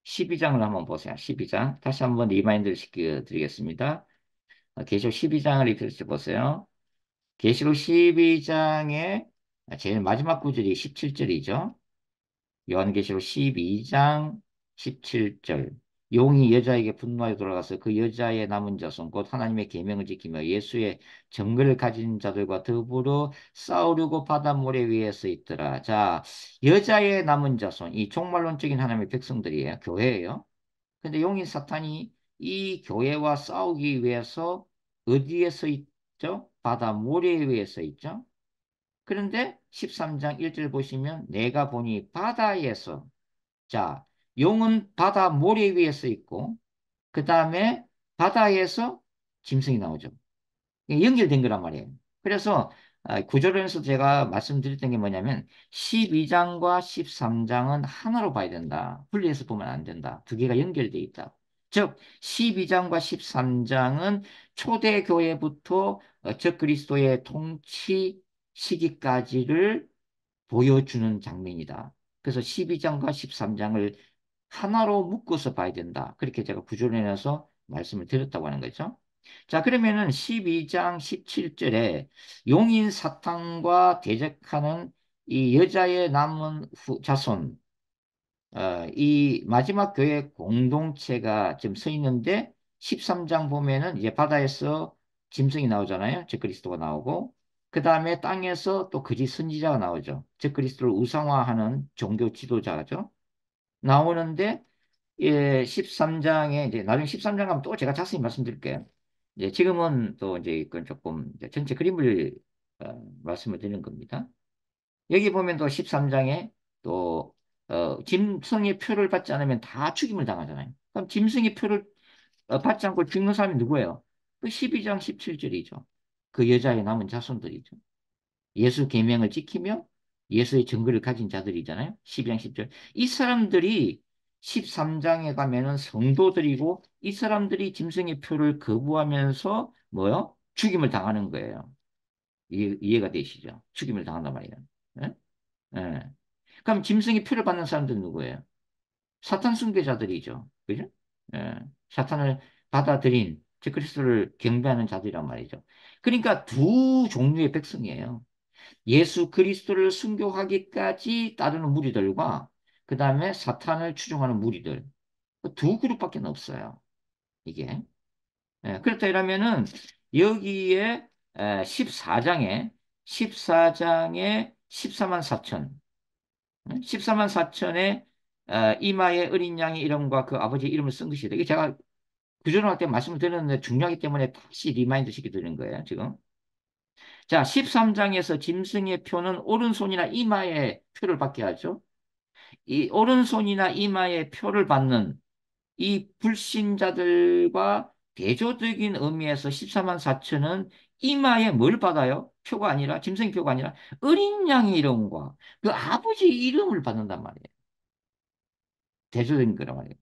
12장을 한번 보세요. 12장. 다시 한번 리마인드를 시켜드리겠습니다. 계시록 12장을 입혀서 보세요. 계시록 12장의 제일 마지막 구절이 17절이죠. 요한계시록 12장 17절. 용이 여자에게 분노하여 돌아가서 그 여자의 남은 자손 곧 하나님의 계명을 지키며 예수의 증거를 가진 자들과 더불어 싸우려고 바다 모래 위에 서 있더라. 자, 여자의 남은 자손, 이 종말론적인 하나님의 백성들이에요. 교회예요. 근데 용인 사탄이 이 교회와 싸우기 위해서 어디에 서 있죠? 바다 모래 위에 서 있죠? 그런데 13장 1절 보시면 내가 보니 바다에서 자, 용은 바다 모래 위에 서 있고 그 다음에 바다에서 짐승이 나오죠. 이게 연결된 거란 말이에요. 그래서 구조론에서 제가 말씀드렸던 게 뭐냐면 12장과 13장은 하나로 봐야 된다. 분리해서 보면 안 된다. 두 개가 연결돼 있다. 즉 12장과 13장은 초대교회부터 적그리스도의 통치 시기까지를 보여주는 장면이다. 그래서 12장과 13장을 하나로 묶어서 봐야 된다. 그렇게 제가 구조론에서 말씀을 드렸다고 하는 거죠. 자, 그러면은 12장 17절에 용인 사탄과 대적하는 이 여자의 남은 자손, 이 마지막 교회 공동체가 지금 서 있는데 13장 보면은 이제 바다에서 짐승이 나오잖아요. 적그리스도가 나오고 그 다음에 땅에서 또 거짓 선지자가 나오죠. 적그리스도를 우상화하는 종교 지도자죠. 나오는데 예, 13장에 이제 나중에 13장 가면 또 제가 자세히 말씀드릴게요. 이제 지금은 또 이제 이건 조금 이제 전체 그림을 말씀을 드리는 겁니다. 여기 보면 또 13장에 또 짐승의 표를 받지 않으면 다 죽임을 당하잖아요. 그럼 짐승의 표를 받지 않고 죽는 사람이 누구예요? 그 12장 17절이죠. 그 여자의 남은 자손들이죠. 예수 계명을 지키며 예수의 증거를 가진 자들이잖아요. 12장 10절. 이 사람들이 13장에 가면은 성도들이고 이 사람들이 짐승의 표를 거부하면서 뭐요? 죽임을 당하는 거예요. 이해가 되시죠? 죽임을 당한단 말이에요. 예? 예. 그럼 짐승의 표를 받는 사람들은 누구예요? 사탄 숭배자들이죠. 그죠? 예. 사탄을 받아들인 즉 그리스도를 경배하는 자들이란 말이죠. 그러니까 두 종류의 백성이에요. 예수 그리스도를 순교하기까지 따르는 무리들과 그 다음에 사탄을 추종하는 무리들. 그두 그룹밖에 없어요. 이게. 예, 그렇다 이러면은 여기에 14장에 14만 4천 14만 4천의 이마에 어린 양의 이름과 그 아버지 이름을 쓴 것이다. 이게 제가 구조론할 때 말씀을 드렸는데 중요하기 때문에 다시 리마인드 시켜드리는 거예요, 지금. 자, 13장에서 짐승의 표는 오른손이나 이마에 표를 받게 하죠. 이 오른손이나 이마에 표를 받는 이 불신자들과 대조적인 의미에서 14만 4천은 이마에 뭘 받아요? 표가 아니라, 짐승의 표가 아니라 어린 양의 이름과 그 아버지 이름을 받는단 말이에요. 대조적인 거란 말이에요.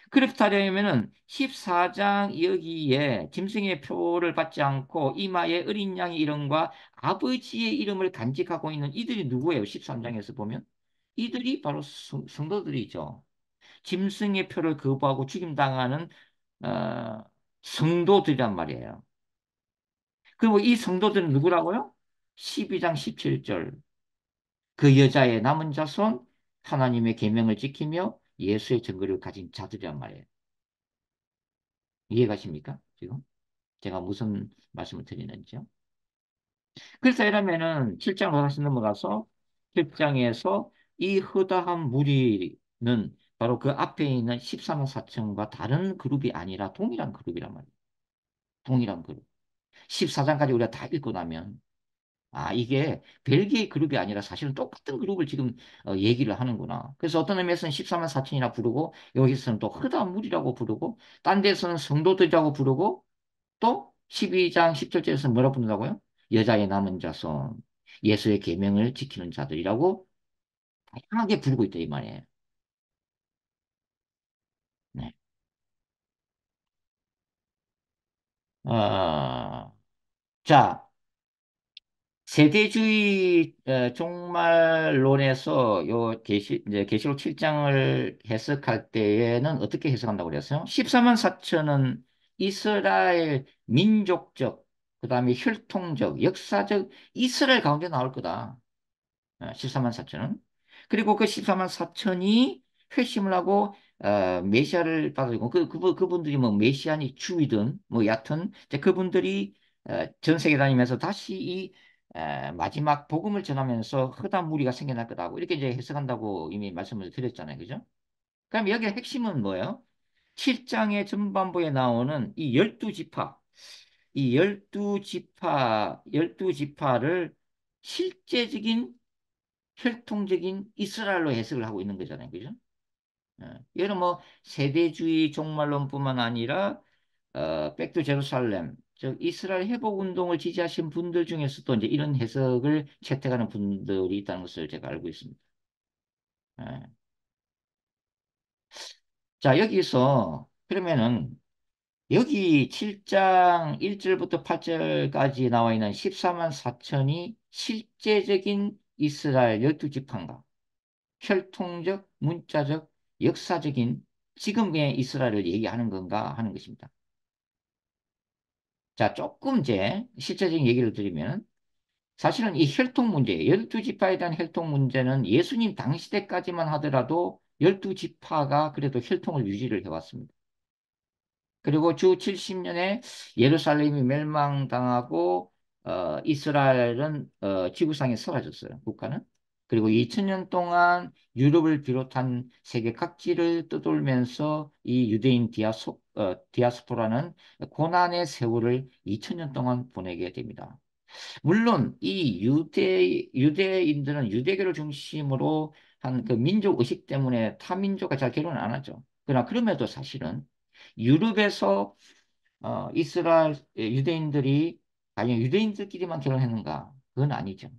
그렇다면은 14장 여기에 짐승의 표를 받지 않고 이마에 어린 양의 이름과 아버지의 이름을 간직하고 있는 이들이 누구예요? 13장에서 보면 이들이 바로 성도들이죠. 짐승의 표를 거부하고 죽임당하는 어, 성도들이란 말이에요. 그리고 이 성도들은 누구라고요? 12장 17절 그 여자의 남은 자손 하나님의 계명을 지키며 예수의 증거를 가진 자들이란 말이에요. 이해가십니까? 지금? 제가 무슨 말씀을 드리는지요? 그래서 이러면은 7장으로 다시 넘어가서 7장에서 이 허다한 무리는 바로 그 앞에 있는 14만 4천과 다른 그룹이 아니라 동일한 그룹이란 말이에요. 동일한 그룹. 14장까지 우리가 다 읽고 나면 이게 벨기에 그룹이 아니라 사실은 똑같은 그룹을 지금 얘기를 하는구나. 그래서 어떤 의미에서는 14만 4천이나 부르고 여기서는 또 허다한 무리라고 부르고 딴 데서는 성도들이라고 부르고 또 12장 10절에서 뭐라 부른다고요? 여자의 남은 자손, 예수의 계명을 지키는 자들이라고 다양하게 부르고 있다 이 말이에요. 네. 어, 자, 세대주의 종말론에서 이제 계시록 7장을 해석할 때에는 어떻게 해석한다고 그랬어요? 14만 4천은 이스라엘 민족적, 그다음에 혈통적, 역사적 이스라엘 가운데 나올 거다. 14만 4천은. 그리고 그 14만 4천이 회심을 하고 메시아를 받아들이고 그분들이 뭐 메시아니 주이든 뭐 얕은 이제 그분들이 전 세계 다니면서 다시 이 마지막 복음을 전하면서 허다한 무리가 생겨날 거다고 이렇게 이제 해석한다고 이미 말씀을 드렸잖아요. 그죠? 그럼 여기의 핵심은 뭐예요? 7장의 전반부에 나오는 이 열두 지파, 이 열두 지파를 실제적인 혈통적인 이스라엘로 해석을 하고 있는 거잖아요. 그죠? 이거는 뭐 세대주의 종말론뿐만 아니라 백두 제루살렘, 즉 이스라엘 회복 운동을 지지하신 분들 중에서도 이제 이런 해석을 채택하는 분들이 있다는 것을 제가 알고 있습니다. 예. 자, 여기서 그러면은 여기 7장 1절부터 8절까지 나와 있는 14만 4천이 실제적인 이스라엘 12지파인가? 혈통적, 문자적, 역사적인 지금의 이스라엘을 얘기하는 건가 하는 것입니다. 자, 조금 이제 실제적인 얘기를 드리면 사실은 이 혈통 문제, 12지파에 대한 혈통 문제는 예수님 당시 때까지만 하더라도 12지파가 그래도 혈통을 유지를 해왔습니다. 그리고 주 70년에 예루살렘이 멸망당하고 이스라엘은 지구상에 사라졌어요. 국가는. 그리고 2000년 동안 유럽을 비롯한 세계 각지를 떠돌면서 이 유대인 디아스포라는 고난의 세월을 2000년 동안 보내게 됩니다. 물론 이 유대인들은 유대교를 중심으로 한 그 민족 의식 때문에 타민족과 잘 결혼을 안 하죠. 그러나 그럼에도 사실은 유럽에서 이스라엘 유대인들이 과연 유대인들끼리만 결혼했는가? 그건 아니죠.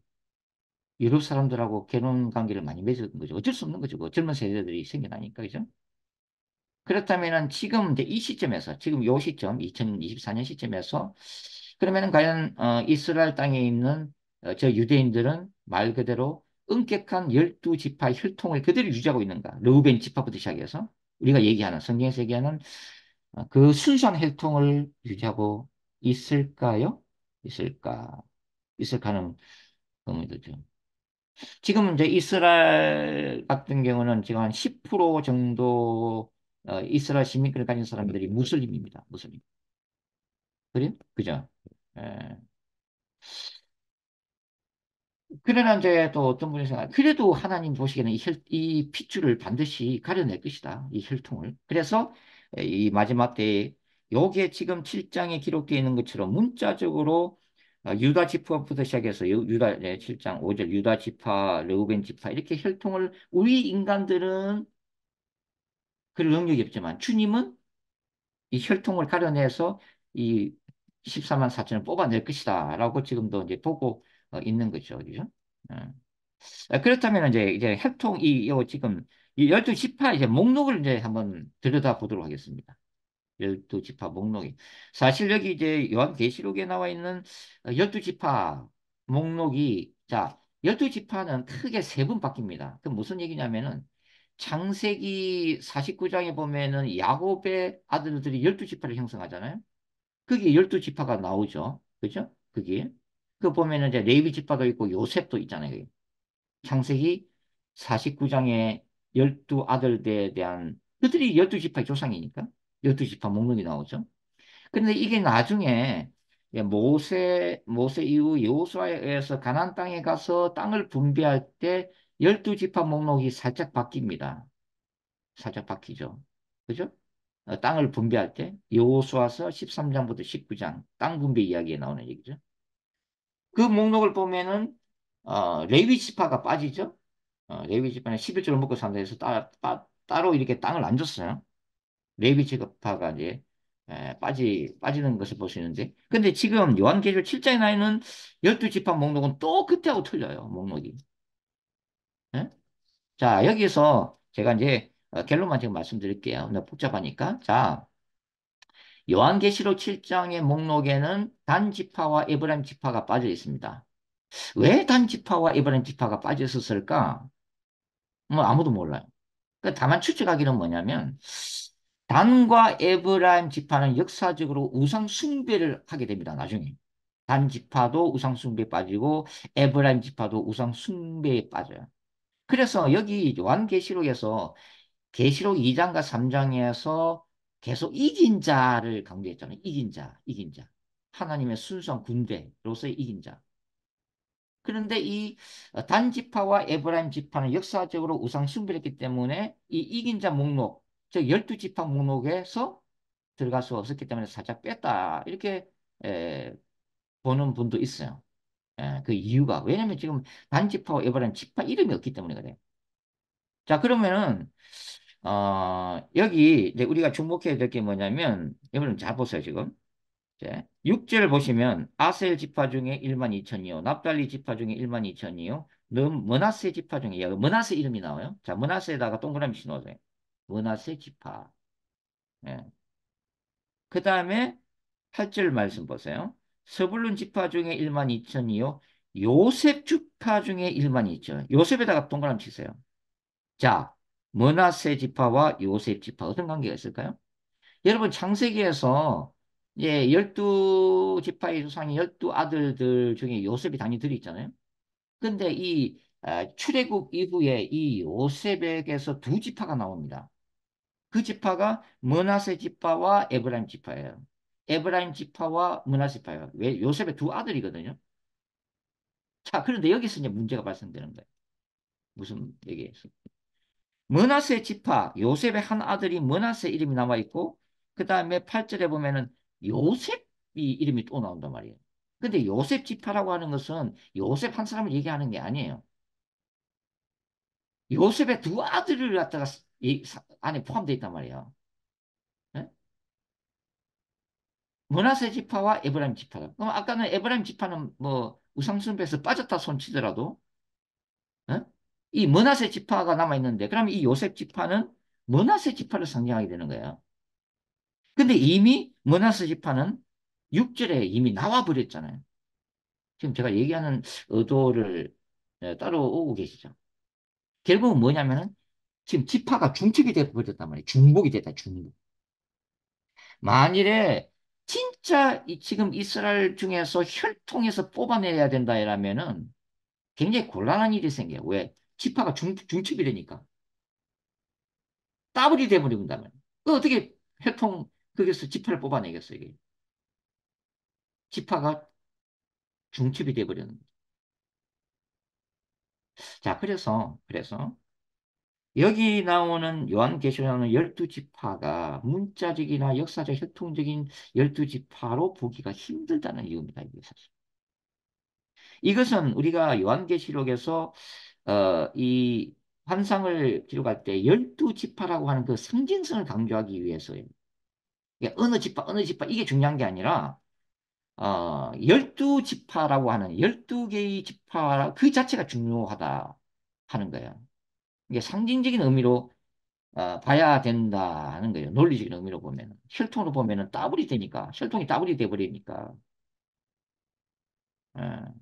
유럽 사람들하고 결혼 관계를 많이 맺은 거죠. 어쩔 수 없는 거죠. 그 젊은 세대들이 생겨나니까, 그죠? 그렇다면은 지금 이제 이 시점에서, 지금 요 시점, 2024년 시점에서, 그러면은 과연, 이스라엘 땅에 있는 저 유대인들은 말 그대로 엄격한 12지파 혈통을 그대로 유지하고 있는가? 르우벤 지파부터 시작해서, 우리가 얘기하는, 성경에서 얘기하는 그 순수한 혈통을 유지하고 있을까요? 있을까? 있을까는 의문이죠. 지금 이제 이스라엘 같은 경우는 지금 한 10% 정도 이스라엘 시민권을 가진 사람들이 무슬림입니다. 무슬림. 그래요? 그죠? 예. 그러나 이제 또 어떤 분이 생각, 그래도 하나님 보시기에는 이 핏줄을 반드시 가려낼 것이다. 이 혈통을. 그래서 이 마지막 때에 요게 지금 7장에 기록되어 있는 것처럼 문자적으로 유다 지파부터 시작해서 유다 7장 5절 유다 지파, 르우벤 지파 이렇게 혈통을 우리 인간들은 그럴 능력이 없지만 주님은 이 혈통을 가려내서 이 14만 4천을 뽑아낼 것이다라고 지금도 이제 보고 있는 거죠. 그죠? 어. 그렇다면 이제 혈통 요 지금 이 12지파 이제 목록을 이제 한번 들여다 보도록 하겠습니다. 12지파 목록이. 사실 여기 이제 요한계시록에 나와 있는 12지파 목록이 자, 12지파는 크게 세 번 바뀝니다. 그 무슨 얘기냐면은 창세기 49장에 보면은 야곱의 아들들이 12지파를 형성하잖아요. 그게 12지파가 나오죠. 그죠? 그게. 그 보면은 이제 레위 지파도 있고 요셉도 있잖아요. 창세기 49장의 12아들들에 대한 그들이 12지파의 조상이니까 12지파 목록이 나오죠. 근데 이게 나중에 모세 이후 여호수아에 의해서 가나안 땅에 가서 땅을 분배할 때 12지파 목록이 살짝 바뀝니다. 살짝 바뀌죠. 그죠? 땅을 분배할 때 여호수아서 13장부터 19장 땅 분배 이야기에 나오는 얘기죠. 그 목록을 보면은 레위 지파가 빠지죠. 레위 지파는 11조를 먹고 산다 해서 따로 이렇게 땅을 안 줬어요. 레위 지파가 이제 빠지는 것을 볼 수 있는데 근데 지금 요한계시록 7장에 나 있는 12지파 목록은 또 그때하고 틀려요. 목록이. 예? 자, 여기서 제가 이제 결론만 지금 말씀드릴게요. 너무 복잡하니까. 자, 요한계시록 7장의 목록에는 단 지파와 에브라임 지파가 빠져 있습니다. 왜 단지파와 에브라임 지파가 빠졌었을까? 뭐 아무도 몰라요. 다만 추측하기는 뭐냐면 단과 에브라임 지파는 역사적으로 우상 숭배를 하게 됩니다. 나중에. 단 지파도 우상 숭배에 빠지고 에브라임 지파도 우상 숭배에 빠져요. 그래서 여기 요한계시록에서 계시록 2장과 3장에서 계속 이긴 자를 강조했잖아요. 이긴 자, 이긴 자. 하나님의 순수한 군대로서의 이긴 자. 그런데 이 단지파와 에브라임 지파는 역사적으로 우상 숭배를 했기 때문에 이 이긴 자 목록, 즉 12지파 목록에서 들어갈 수 없었기 때문에 살짝 뺐다. 이렇게 에, 보는 분도 있어요. 그 이유가. 왜냐면 지금 단지파와 에브라임 지파 이름이 없기 때문에 그래요. 자, 그러면은 여기 이제 우리가 주목해야 될 게 뭐냐면 여러분 잘 보세요, 지금. 자, 6절을 보시면 아셀 지파 중에 1만 2천이요. 납달리 지파 중에 1만 2천이요. 머나세 지파 중에 머나세 이름이 나와요. 자, 머나세에다가 동그라미 신호세요. 머나세 지파. 예. 그 다음에 8절 말씀 보세요. 서불론 지파 중에 1만 2천이요. 요셉 지파 중에 1만 2천. 요셉에다가 동그라미 치세요. 자, 머나세 지파와 요셉 지파 어떤 관계가 있을까요? 여러분 창세기에서 예, 12지파의 조상이 12아들들 중에 요셉이 당연히 들어있잖아요. 근데 이 출애굽 이후에 이 요셉에게서 두 지파가 나옵니다. 그 지파가 므낫세 지파와 에브라임 지파예요. 에브라임 지파와 므낫세 지파예요. 왜? 요셉의 두 아들이거든요. 자, 그런데 여기서 이제 문제가 발생되는 거예요. 무슨 얘기에서? 므낫세 지파, 요셉의 한 아들이 므낫세 이름이 남아 있고 그 다음에 8절에 보면은 요셉이 이름이 또 나온단 말이에요. 근데 요셉 지파라고 하는 것은 요셉 한 사람을 얘기하는 게 아니에요. 요셉의 두 아들을 갖다가 안에 포함되어 있단 말이에요. 예? 므낫세 지파와 에브라임 지파가. 그럼 아까는 에브라임 지파는 뭐 우상숭배에서 빠졌다 손치더라도 예? 이 므낫세 지파가 남아 있는데 그럼 이 요셉 지파는 므낫세 지파를 상징하게 되는 거예요. 근데 이미 머나스 지파는 6절에 이미 나와 버렸잖아요. 지금 제가 얘기하는 의도를 따라오고 계시죠. 결국은 뭐냐면은 지금 지파가 중첩이 되어 버렸단 말이에요. 중복이 됐다, 중복. 만일에 진짜 지금 이스라엘 중에서 혈통에서 뽑아내야 된다 이라면은 굉장히 곤란한 일이 생겨요. 왜? 지파가 중첩이 되니까. 따블이 돼버린다면. 그 어떻게 혈통, 거기서 지파를 뽑아내겠어요, 이게. 지파가 중첩이 돼버리는 거죠. 자, 그래서 여기 나오는 요한계시록에 나오는 12지파가 문자적이나 역사적 혈통적인 12지파로 보기가 힘들다는 이유입니다. 이게 사실. 이것은 우리가 요한계시록에서 이 환상을 기록할 때 12지파라고 하는 그 상징성을 강조하기 위해서예요. 이게 어느 지파 이게 중요한 게 아니라 12지파라고 하는 12개의 지파 그 자체가 중요하다 하는 거예요. 이게 상징적인 의미로 봐야 된다 하는 거예요. 논리적인 의미로 보면. 혈통으로 보면은 따블이 되니까, 혈통이 따블이 돼버리니까. 어.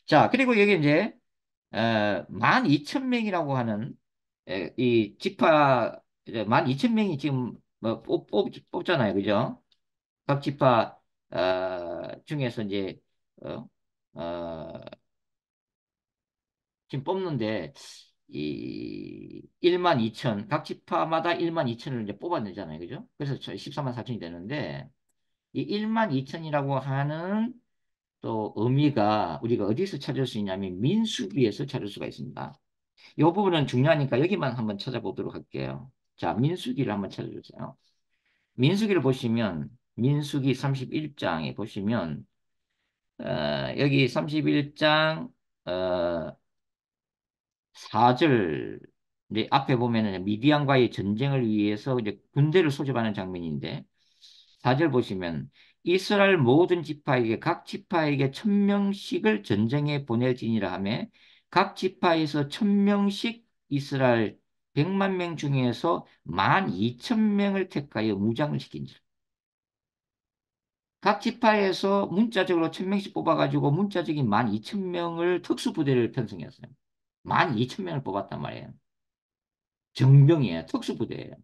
자, 그리고 여기 이제, 12,000명이라고 하는, 이 지파, 이제 12,000명이 지금 뭐 뽑잖아요. 그죠? 각 지파, 중에서 이제, 어, 어, 지금 뽑는데, 이 1만 2천, 각 지파마다 1만 2천을 이제 뽑아내잖아요. 그죠? 그래서 14만 4천이 되는데, 이 1만 2천이라고 하는 또 의미가 우리가 어디서 찾을 수 있냐면 민수기에서 찾을 수가 있습니다. 이 부분은 중요하니까 여기만 한번 찾아보도록 할게요. 자, 민수기를 한번 찾아주세요. 민수기를 보시면, 민수기 31장에 보시면, 여기 31장, 4절 이제 앞에 보면은 미디안과의 전쟁을 위해서 이제 군대를 소집하는 장면인데 4절 보시면 이스라엘 모든 지파에게 각 지파에게 1,000명씩을 전쟁에 보낼지니라 하며 각 지파에서 1,000명씩 이스라엘 100만 명 중에서 12,000명을 택하여 무장을 시킨지라. 각 지파에서 문자적으로 1,000명씩 뽑아가지고 문자적인 12,000명을 특수부대를 편성했어요. 12,000명을 뽑았단 말이에요. 정병이에요. 특수부대예요.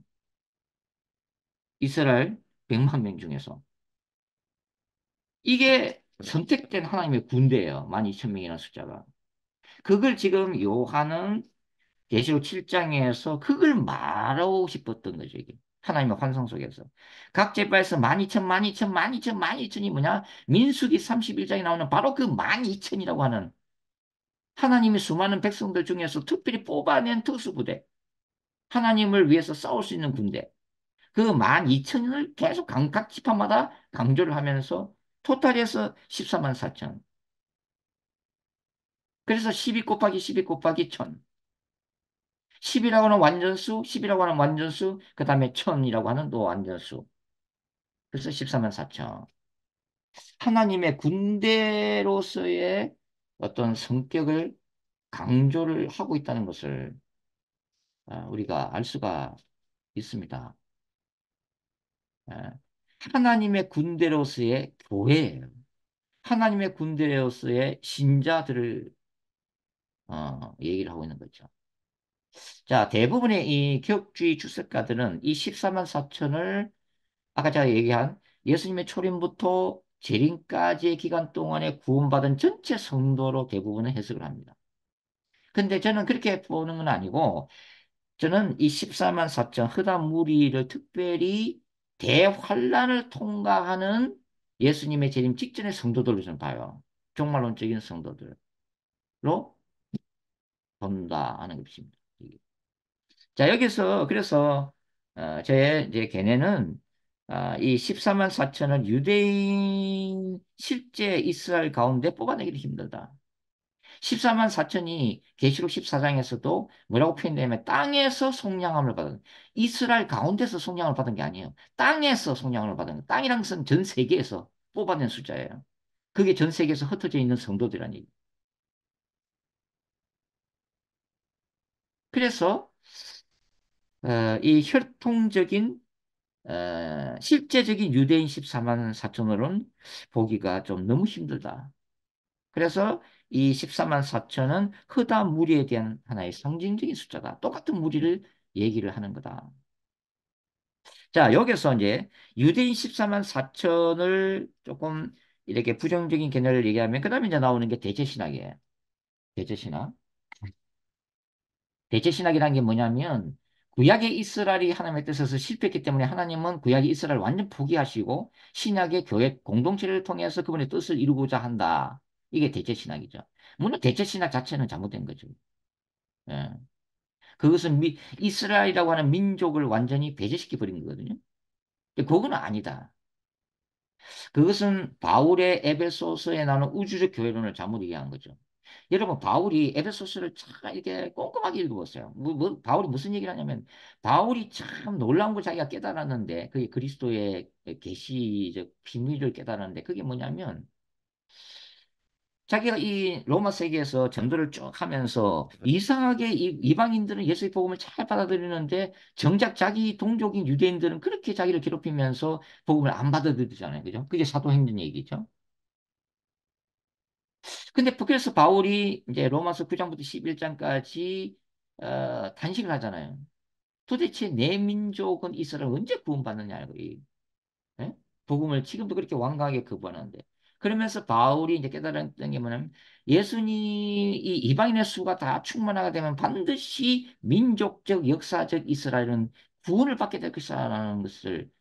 이스라엘 100만 명 중에서. 이게 선택된 하나님의 군대예요. 12,000명이라는 숫자가. 그걸 지금 요한은 계시록 7장에서 그걸 말하고 싶었던 거죠, 이게. 하나님의 환상 속에서. 각 제파에서 12,000, 12,000, 12,000, 12,000이 뭐냐? 민수기 31장에 나오는 바로 그 12,000이라고 하는 하나님의 수많은 백성들 중에서 특별히 뽑아낸 특수부대. 하나님을 위해서 싸울 수 있는 군대. 그 12,000을 계속 각 지파마다 강조를 하면서 토탈에서 14만 4천. 그래서 12 곱하기 12 곱하기 1,000. 10이라고 하는 완전수, 10이라고 하는 완전수, 그 다음에 1,000이라고 하는 또 완전수. 그래서 14만 4천. 하나님의 군대로서의 어떤 성격을 강조를 하고 있다는 것을 우리가 알 수가 있습니다. 예. 하나님의 군대로서의 교회예요. 하나님의 군대로서의 신자들을 얘기를 하고 있는 거죠. 자, 대부분의 이 기독주의 주석가들은 이 14만 4천을 아까 제가 얘기한 예수님의 초림부터 재림까지의 기간 동안에 구원받은 전체 성도로 대부분은 해석을 합니다. 근데 저는 그렇게 보는 건 아니고 저는 이 14만 4천 허다 무리를 특별히 대환란을 통과하는 예수님의 재림 직전의 성도들로 저는 봐요. 종말론적인 성도들로 본다 하는 것입니다. 자, 여기서 그래서 제 이제 걔네는 이 14만 4천을 유대인 실제 이스라엘 가운데 뽑아내기도 힘들다. 14만 4천이 계시록 14장에서도 뭐라고 표현되냐면 땅에서 속량함을 받은 이스라엘 가운데서 속량을 받은 게 아니에요. 땅에서 속량을 받은 거. 땅이란 것은 전 세계에서 뽑아낸 숫자예요. 그게 전 세계에서 흩어져 있는 성도들이라는 얘기. 그래서 이 혈통적인 실제적인 유대인 14만 4천으로는 보기가 좀 너무 힘들다. 그래서 이 14만 4천은 흐다 무리에 대한 하나의 상징적인 숫자다. 똑같은 무리를 얘기를 하는 거다. 자, 여기서 이제 유대인 14만 4천을 조금 이렇게 부정적인 개념을 얘기하면 그다음에 이제 나오는 게 대제신학이에요. 대제신학. 대제신학이라는 게 뭐냐면 구약의 이스라엘이 하나님의 뜻에서 실패했기 때문에 하나님은 구약의 이스라엘을 완전 포기하시고 신약의 교회 공동체를 통해서 그분의 뜻을 이루고자 한다. 이게 대제신학이죠. 물론 대제신학 자체는 잘못된 거죠. 예. 그것은 이스라엘이라고 하는 민족을 완전히 배제시켜 버린 거거든요. 근데 그거는 아니다. 그것은 바울의 에베소서에 나오는 우주적 교회론을 잘못 이해한 거죠. 여러분, 바울이 에베소서를 참 이렇게 꼼꼼하게 읽어봤어요. 바울이 무슨 얘기를 하냐면, 바울이 참 놀라운 걸 자기가 깨달았는데, 그게 그리스도의 계시적 비밀을 깨달았는데, 그게 뭐냐면, 자기가 이 로마 세계에서 전도를 쭉 하면서 이상하게 이방인들은 예수의 복음을 잘 받아들이는데 정작 자기 동족인 유대인들은 그렇게 자기를 괴롭히면서 복음을 안 받아들이잖아요. 그죠? 그게 사도행전 얘기죠. 근데 그래서 바울이 이제 로마서 9장부터 11장까지 단식을 하잖아요. 도대체 내 민족은 이스라엘 언제 구원받느냐고. 예? 복음을 지금도 그렇게 완강하게 거부하는데. 그러면서 바울이 이제 깨달았던 게 뭐냐면 예수님이 이방인의 수가 다 충만하게 되면 반드시 민족적, 역사적 이스라엘은 구원을 받게 될 것이라는 것을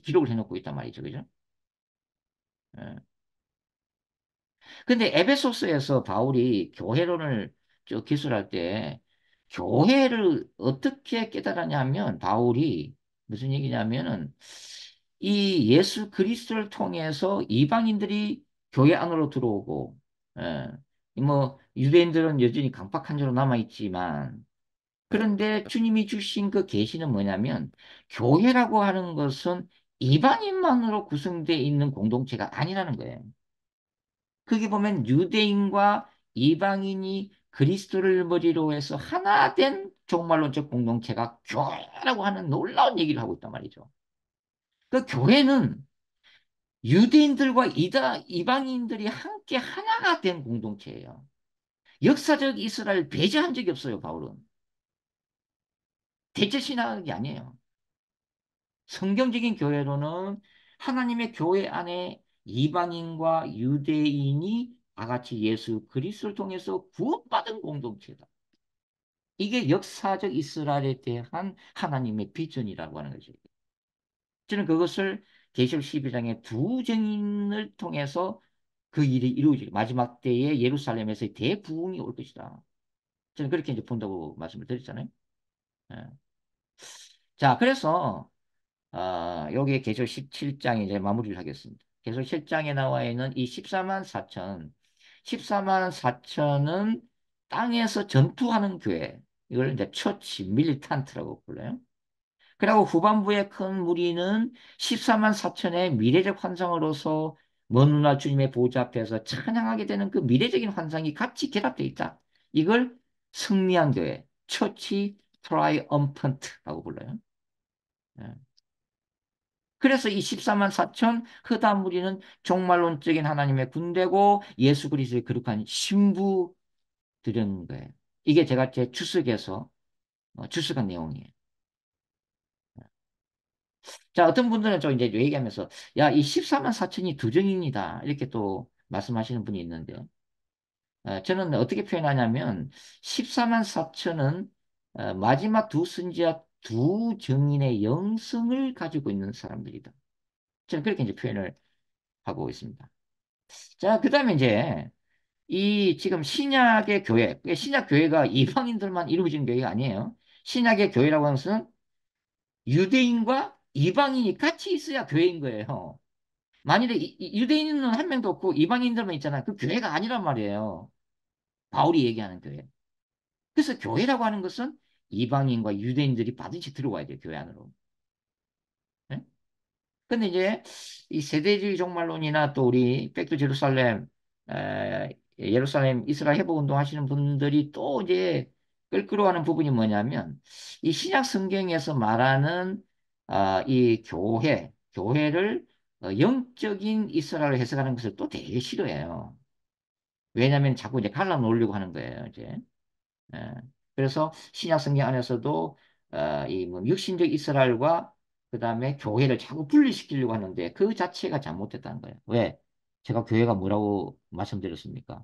기록을 해놓고 있단 말이죠. 그죠? 예. 근데 에베소서에서 바울이 교회론을 기술할 때 교회를 어떻게 깨달았냐면 바울이 무슨 얘기냐면은 이 예수 그리스도를 통해서 이방인들이 교회 안으로 들어오고 예, 뭐 유대인들은 여전히 강팍한 채로 남아 있지만 그런데 주님이 주신 그 계시는 뭐냐면 교회라고 하는 것은 이방인만으로 구성되어 있는 공동체가 아니라는 거예요. 거기 보면 유대인과 이방인이 그리스도를 머리로 해서 하나 된 종말론적 공동체가 교회라고 하는 놀라운 얘기를 하고 있단 말이죠. 그 교회는 유대인들과 이방인들이 함께 하나가 된 공동체예요. 역사적 이스라엘 배제한 적이 없어요, 바울은. 대체 신학이 아니에요. 성경적인 교회로는 하나님의 교회 안에 이방인과 유대인이 다 같이 예수 그리스도를 통해서 구원받은 공동체다. 이게 역사적 이스라엘에 대한 하나님의 비전이라고 하는 거죠. 저는 그것을 계시록 12장의 두 증인을 통해서 그 일이 이루어질 마지막 때에 예루살렘에서 대부흥이 올 것이다. 저는 그렇게 이제 본다고 말씀을 드렸잖아요. 예. 자, 그래서 여기에 계시록 17장에 이제 마무리를 하겠습니다. 계시록 7장에 나와 있는 이 14만 4천, 14만 4천은 땅에서 전투하는 교회, 이걸 이제 처치, 밀리탄트라고 불러요. 그리고 후반부의 큰 무리는 14만 4천의 미래적 환상으로서 먼 훗날 주님의 보좌 앞에서 찬양하게 되는 그 미래적인 환상이 같이 결합되어 있다. 이걸 승리한 교회, 처치 트라이엄펀트라고 불러요. 예. 그래서 이 14만 4천 흐다 무리는 종말론적인 하나님의 군대고 예수 그리스도의 거룩한 신부들인 거예요. 이게 제가 제 주석에서 주석한 내용이에요. 자, 어떤 분들은 좀 이제 얘기하면서, 야, 이 14만 4천이 두정입니다. 이렇게 또 말씀하시는 분이 있는데, 저는 어떻게 표현하냐면, 14만 4천은 마지막 두 선지자 두 정인의 영성을 가지고 있는 사람들이다. 저는 그렇게 이제 표현을 하고 있습니다. 자, 그 다음에 이제, 이 지금 신약의 교회, 신약 교회가 이방인들만 이루어진 교회가 아니에요. 신약의 교회라고 하는 것은 유대인과 이방인이 같이 있어야 교회인 거예요. 만일에 유대인은 한 명도 없고 이방인들만 있잖아요. 그 교회가 아니란 말이에요. 바울이 얘기하는 교회. 그래서 교회라고 하는 것은 이방인과 유대인들이 반드시 들어와야 돼요. 교회 안으로. 네? 근데 이제 이 세대주의 종말론이나 또 우리 백두 제루살렘, 예루살렘 이스라엘 회복 운동 하시는 분들이 또 이제 끌끌어가는 부분이 뭐냐면 이 신약 성경에서 말하는 이 교회를 영적인 이스라엘로 해석하는 것을 또 되게 싫어해요. 왜냐하면 자꾸 이제 갈라놓으려고 하는 거예요, 이제. 예. 그래서 신약 성경 안에서도 이뭐 육신적 이스라엘과 그다음에 교회를 자꾸 분리시키려고 하는데 그 자체가 잘못됐다는 거예요. 왜? 제가 교회가 뭐라고 말씀드렸습니까?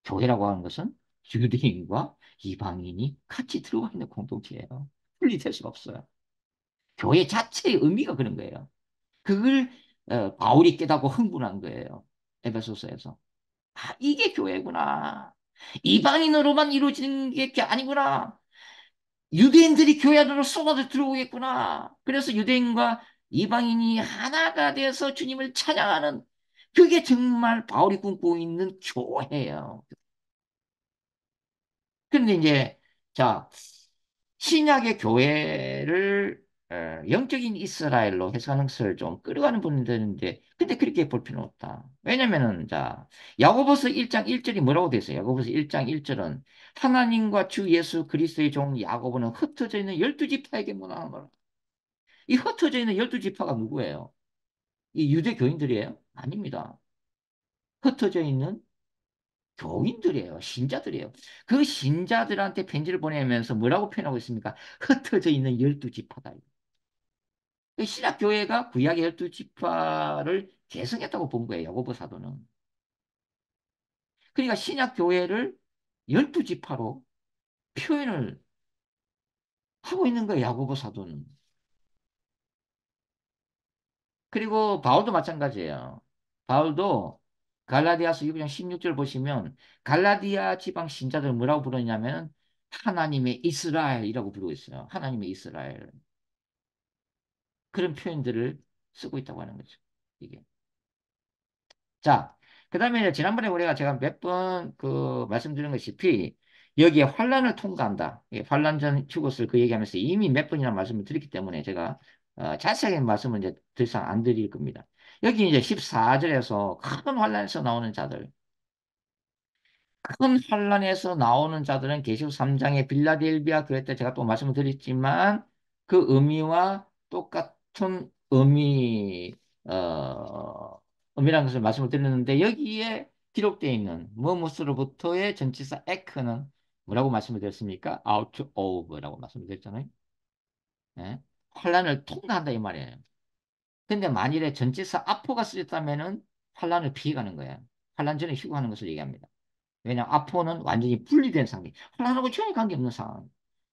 교회라고 하는 것은 유대인과 이방인이 같이 들어가 있는 공동체예요. 분리될 수가 없어요. 교회 자체의 의미가 그런 거예요. 그걸 바울이 깨닫고 흥분한 거예요. 에베소서에서. 아, 이게 교회구나. 이방인으로만 이루어지는 게 아니구나. 유대인들이 교회 안으로 쏟아져 들어오겠구나. 그래서 유대인과 이방인이 하나가 돼서 주님을 찬양하는 그게 정말 바울이 꿈꾸고 있는 교회예요. 그런데 이제 자 신약의 교회를 영적인 이스라엘로 해석하는 것을 좀 끌어가는 분들인데 근데 그렇게 볼 필요는 없다. 왜냐면은 자 야고보서 1장 1절이 뭐라고 돼 있어요? 야고보서 1장 1절은 하나님과 주 예수 그리스도의 종 야고보는 흩어져 있는 12지파에게 문안한 거라. 이 흩어져 있는 12지파가 누구예요? 이 유대 교인들이에요? 아닙니다. 흩어져 있는 교인들이에요. 신자들이에요. 그 신자들한테 편지를 보내면서 뭐라고 표현하고 있습니까? 흩어져 있는 12지파다. 신약 교회가 구약의 12지파를 계승했다고 본 거예요. 야고보 사도는. 그러니까 신약 교회를 12지파로 표현을 하고 있는 거예요. 야고보 사도는. 그리고 바울도 마찬가지예요. 바울도 갈라디아서 6장 16절 보시면 갈라디아 지방 신자들 뭐라고 부르냐면 하나님의 이스라엘이라고 부르고 있어요. 하나님의 이스라엘. 그런 표현들을 쓰고 있다고 하는 거죠. 이게. 자, 그 다음에 지난번에 우리가 제가 몇 번 그 말씀드린 것이피 여기에 환란을 통과한다. 환란 전 죽었을 그 얘기하면서 이미 몇 번이나 말씀을 드렸기 때문에 제가 자세하게 말씀을 이제 더 이상 안 드릴 겁니다. 여기 이제 14절에서 큰 환란에서 나오는 자들, 큰 환란에서 나오는 자들은 계시록 3장의 빌라델비아 교회 때 제가 또 말씀을 드렸지만 그 의미와 똑같은 의미 어, 엄밀한 것을 말씀을 드렸는데 여기에 기록되어 있는 뭐뭐로부터의 전치사 에크는 뭐라고 말씀을 드렸습니까? out of라고 말씀을 드렸잖아요. 예? 환란을 통과한다 이 말이에요. 근데 만일에 전치사 아포가 쓰였다면은 환란을 피해가는 거예요. 환란 전에 휴가하는 것을 얘기합니다. 왜냐하면 아포는 완전히 분리된 상태. 환란하고 전혀 관계없는 상황.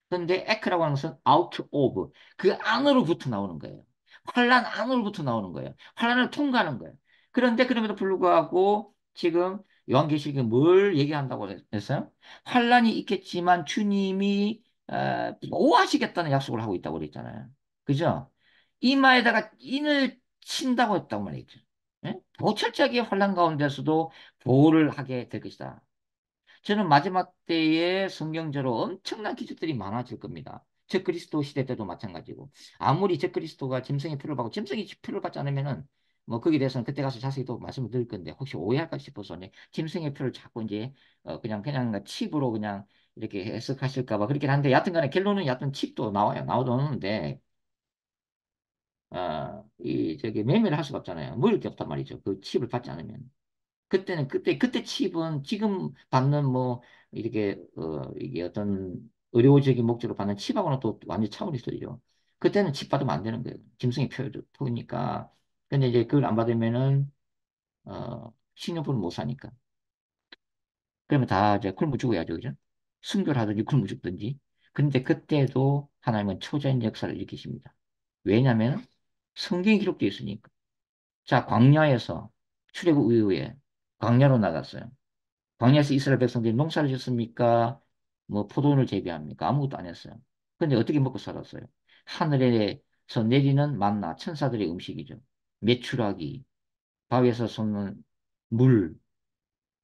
그런데 에크라고 하는 것은 out of 그 안으로부터 나오는 거예요. 환란 안으로부터 나오는 거예요. 환란을 통과하는 거예요. 그런데 그럼에도 불구하고 지금 요한계시록에 뭘 얘기한다고 했어요? 환란이 있겠지만 주님이 보호하시겠다는 약속을 하고 있다고 그랬잖아요. 그죠? 이마에다가 인을 친다고 했다고 말했죠. 예? 보철자기의 환란 가운데서도 보호를 하게 될 것이다. 저는 마지막 때에 성경적으로 엄청난 기적들이 많아질 겁니다. 적 그리스도 시대 때도 마찬가지고 아무리 적 그리스도가 짐승의 표를 받고 짐승이 표를 받지 않으면은 뭐 거기에 대해서는 그때 가서 자세히 또 말씀을 드릴 건데 혹시 오해할까 싶어서 이제 짐승의 표를 자꾸 이제 그냥 칩으로 그냥 이렇게 해석하실까 봐 그렇긴 한데 여하튼간에 결론은 여하튼 칩도 나와요. 나오는데 이 저기 매매를 할 수가 없잖아요. 먹을 게 없단 말이죠. 그 칩을 받지 않으면. 그때는 그때 칩은 지금 받는 뭐 이렇게 이게 어떤 의료적인 목적으로 받는 칩하고는 또 완전 차원이 있어요. 그때는 칩 받으면 안 되는 거예요. 짐승의 표니까. 근데 이제 그걸 안 받으면은 식료품을 못 사니까. 그러면 다 이제 굶어 죽어야죠, 그죠? 순교를 하든지 굶어 죽든지. 근데 그때도 하나님은 초자연 역사를 일으키십니다. 왜냐하면 성경에 기록되어 있으니까. 자, 광야에서 출애굽 이후에 광야로 나갔어요. 광야에서 이스라엘 백성들이 농사를 짓습니까? 뭐 포도원을 재배합니까? 아무것도 안 했어요. 근데 어떻게 먹고 살았어요? 하늘에서 내리는 만나, 천사들의 음식이죠. 메추라기, 바위에서 솟는 물,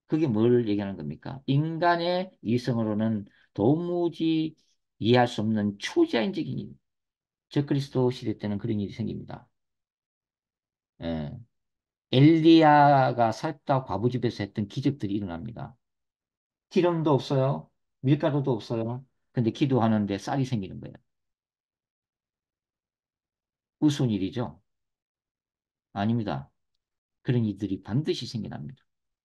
그게 뭘 얘기하는 겁니까? 인간의 이성으로는 도무지 이해할 수 없는 초자연적인 일. 저 그리스도 시대 때는 그런 일이 생깁니다. 예. 엘리야가 살다 과부 집에서 했던 기적들이 일어납니다. 기름도 없어요. 밀가루도 없어요. 근데 기도하는데 쌀이 생기는 거예요. 우스운 일이죠? 아닙니다. 그런 일들이 반드시 생겨납니다.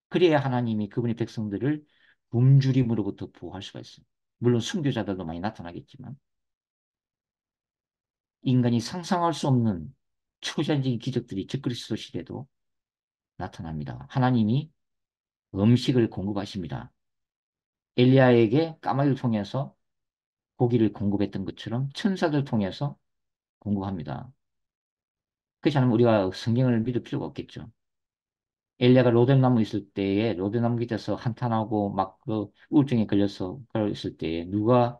그래야 하나님이 그분의 백성들을 굶주림으로부터 보호할 수가 있어요. 물론 순교자들도 많이 나타나겠지만 인간이 상상할 수 없는 초자연적인 기적들이 적그리스도 시대도 나타납니다. 하나님이 음식을 공급하십니다. 엘리야에게 까마귀를 통해서 고기를 공급했던 것처럼 천사들 통해서 공급합니다. 그렇지 않으면 우리가 성경을 믿을 필요가 없겠죠. 엘리야가 로뎀나무 있을 때에 로뎀나무 밑에서 한탄하고 막 그 우울증에 걸려서 그랬을 때에 누가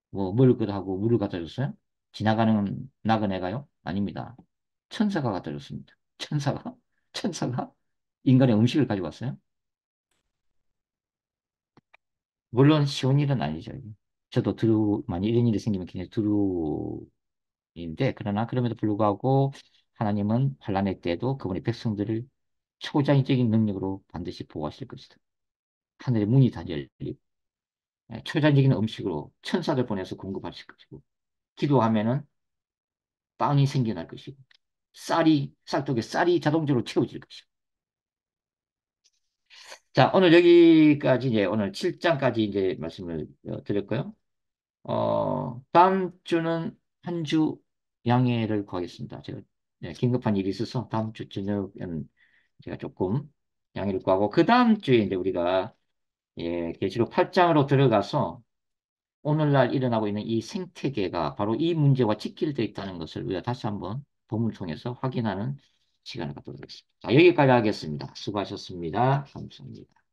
뭐 먹을 것 하고 물을 갖다 줬어요? 지나가는 나그네가요? 아닙니다. 천사가 갖다 줬습니다. 천사가? 천사가 인간의 음식을 가지고 왔어요? 물론 쉬운 일은 아니죠. 저도 많이 이런 일이 생기면 굉장히 두루인데 그러나 그럼에도 불구하고 하나님은 환란의 때에도 그분의 백성들을 초자연적인 능력으로 반드시 보호하실 것이다. 하늘의 문이 다 열리고 초자연적인 음식으로 천사들 보내서 공급하실 것이고 기도하면은 빵이 생겨날 것이고 쌀떡에 쌀이 자동적으로 채워질 것이고 자 오늘 여기까지 이제 오늘 7장까지 이제 말씀을 드렸고요. 다음 주는 한 주 양해를 구하겠습니다. 제가 긴급한 일이 있어서 다음 주 저녁에는 제가 조금 양해를 구하고 그 다음 주에 이제 우리가 계시록 8장으로 들어가서 오늘날 일어나고 있는 이 생태계가 바로 이 문제와 직결되어 있다는 것을 우리가 다시 한번 본문을 통해서 확인하는 시간을 갖도록 하겠습니다. 자, 여기까지 하겠습니다. 수고하셨습니다. 감사합니다.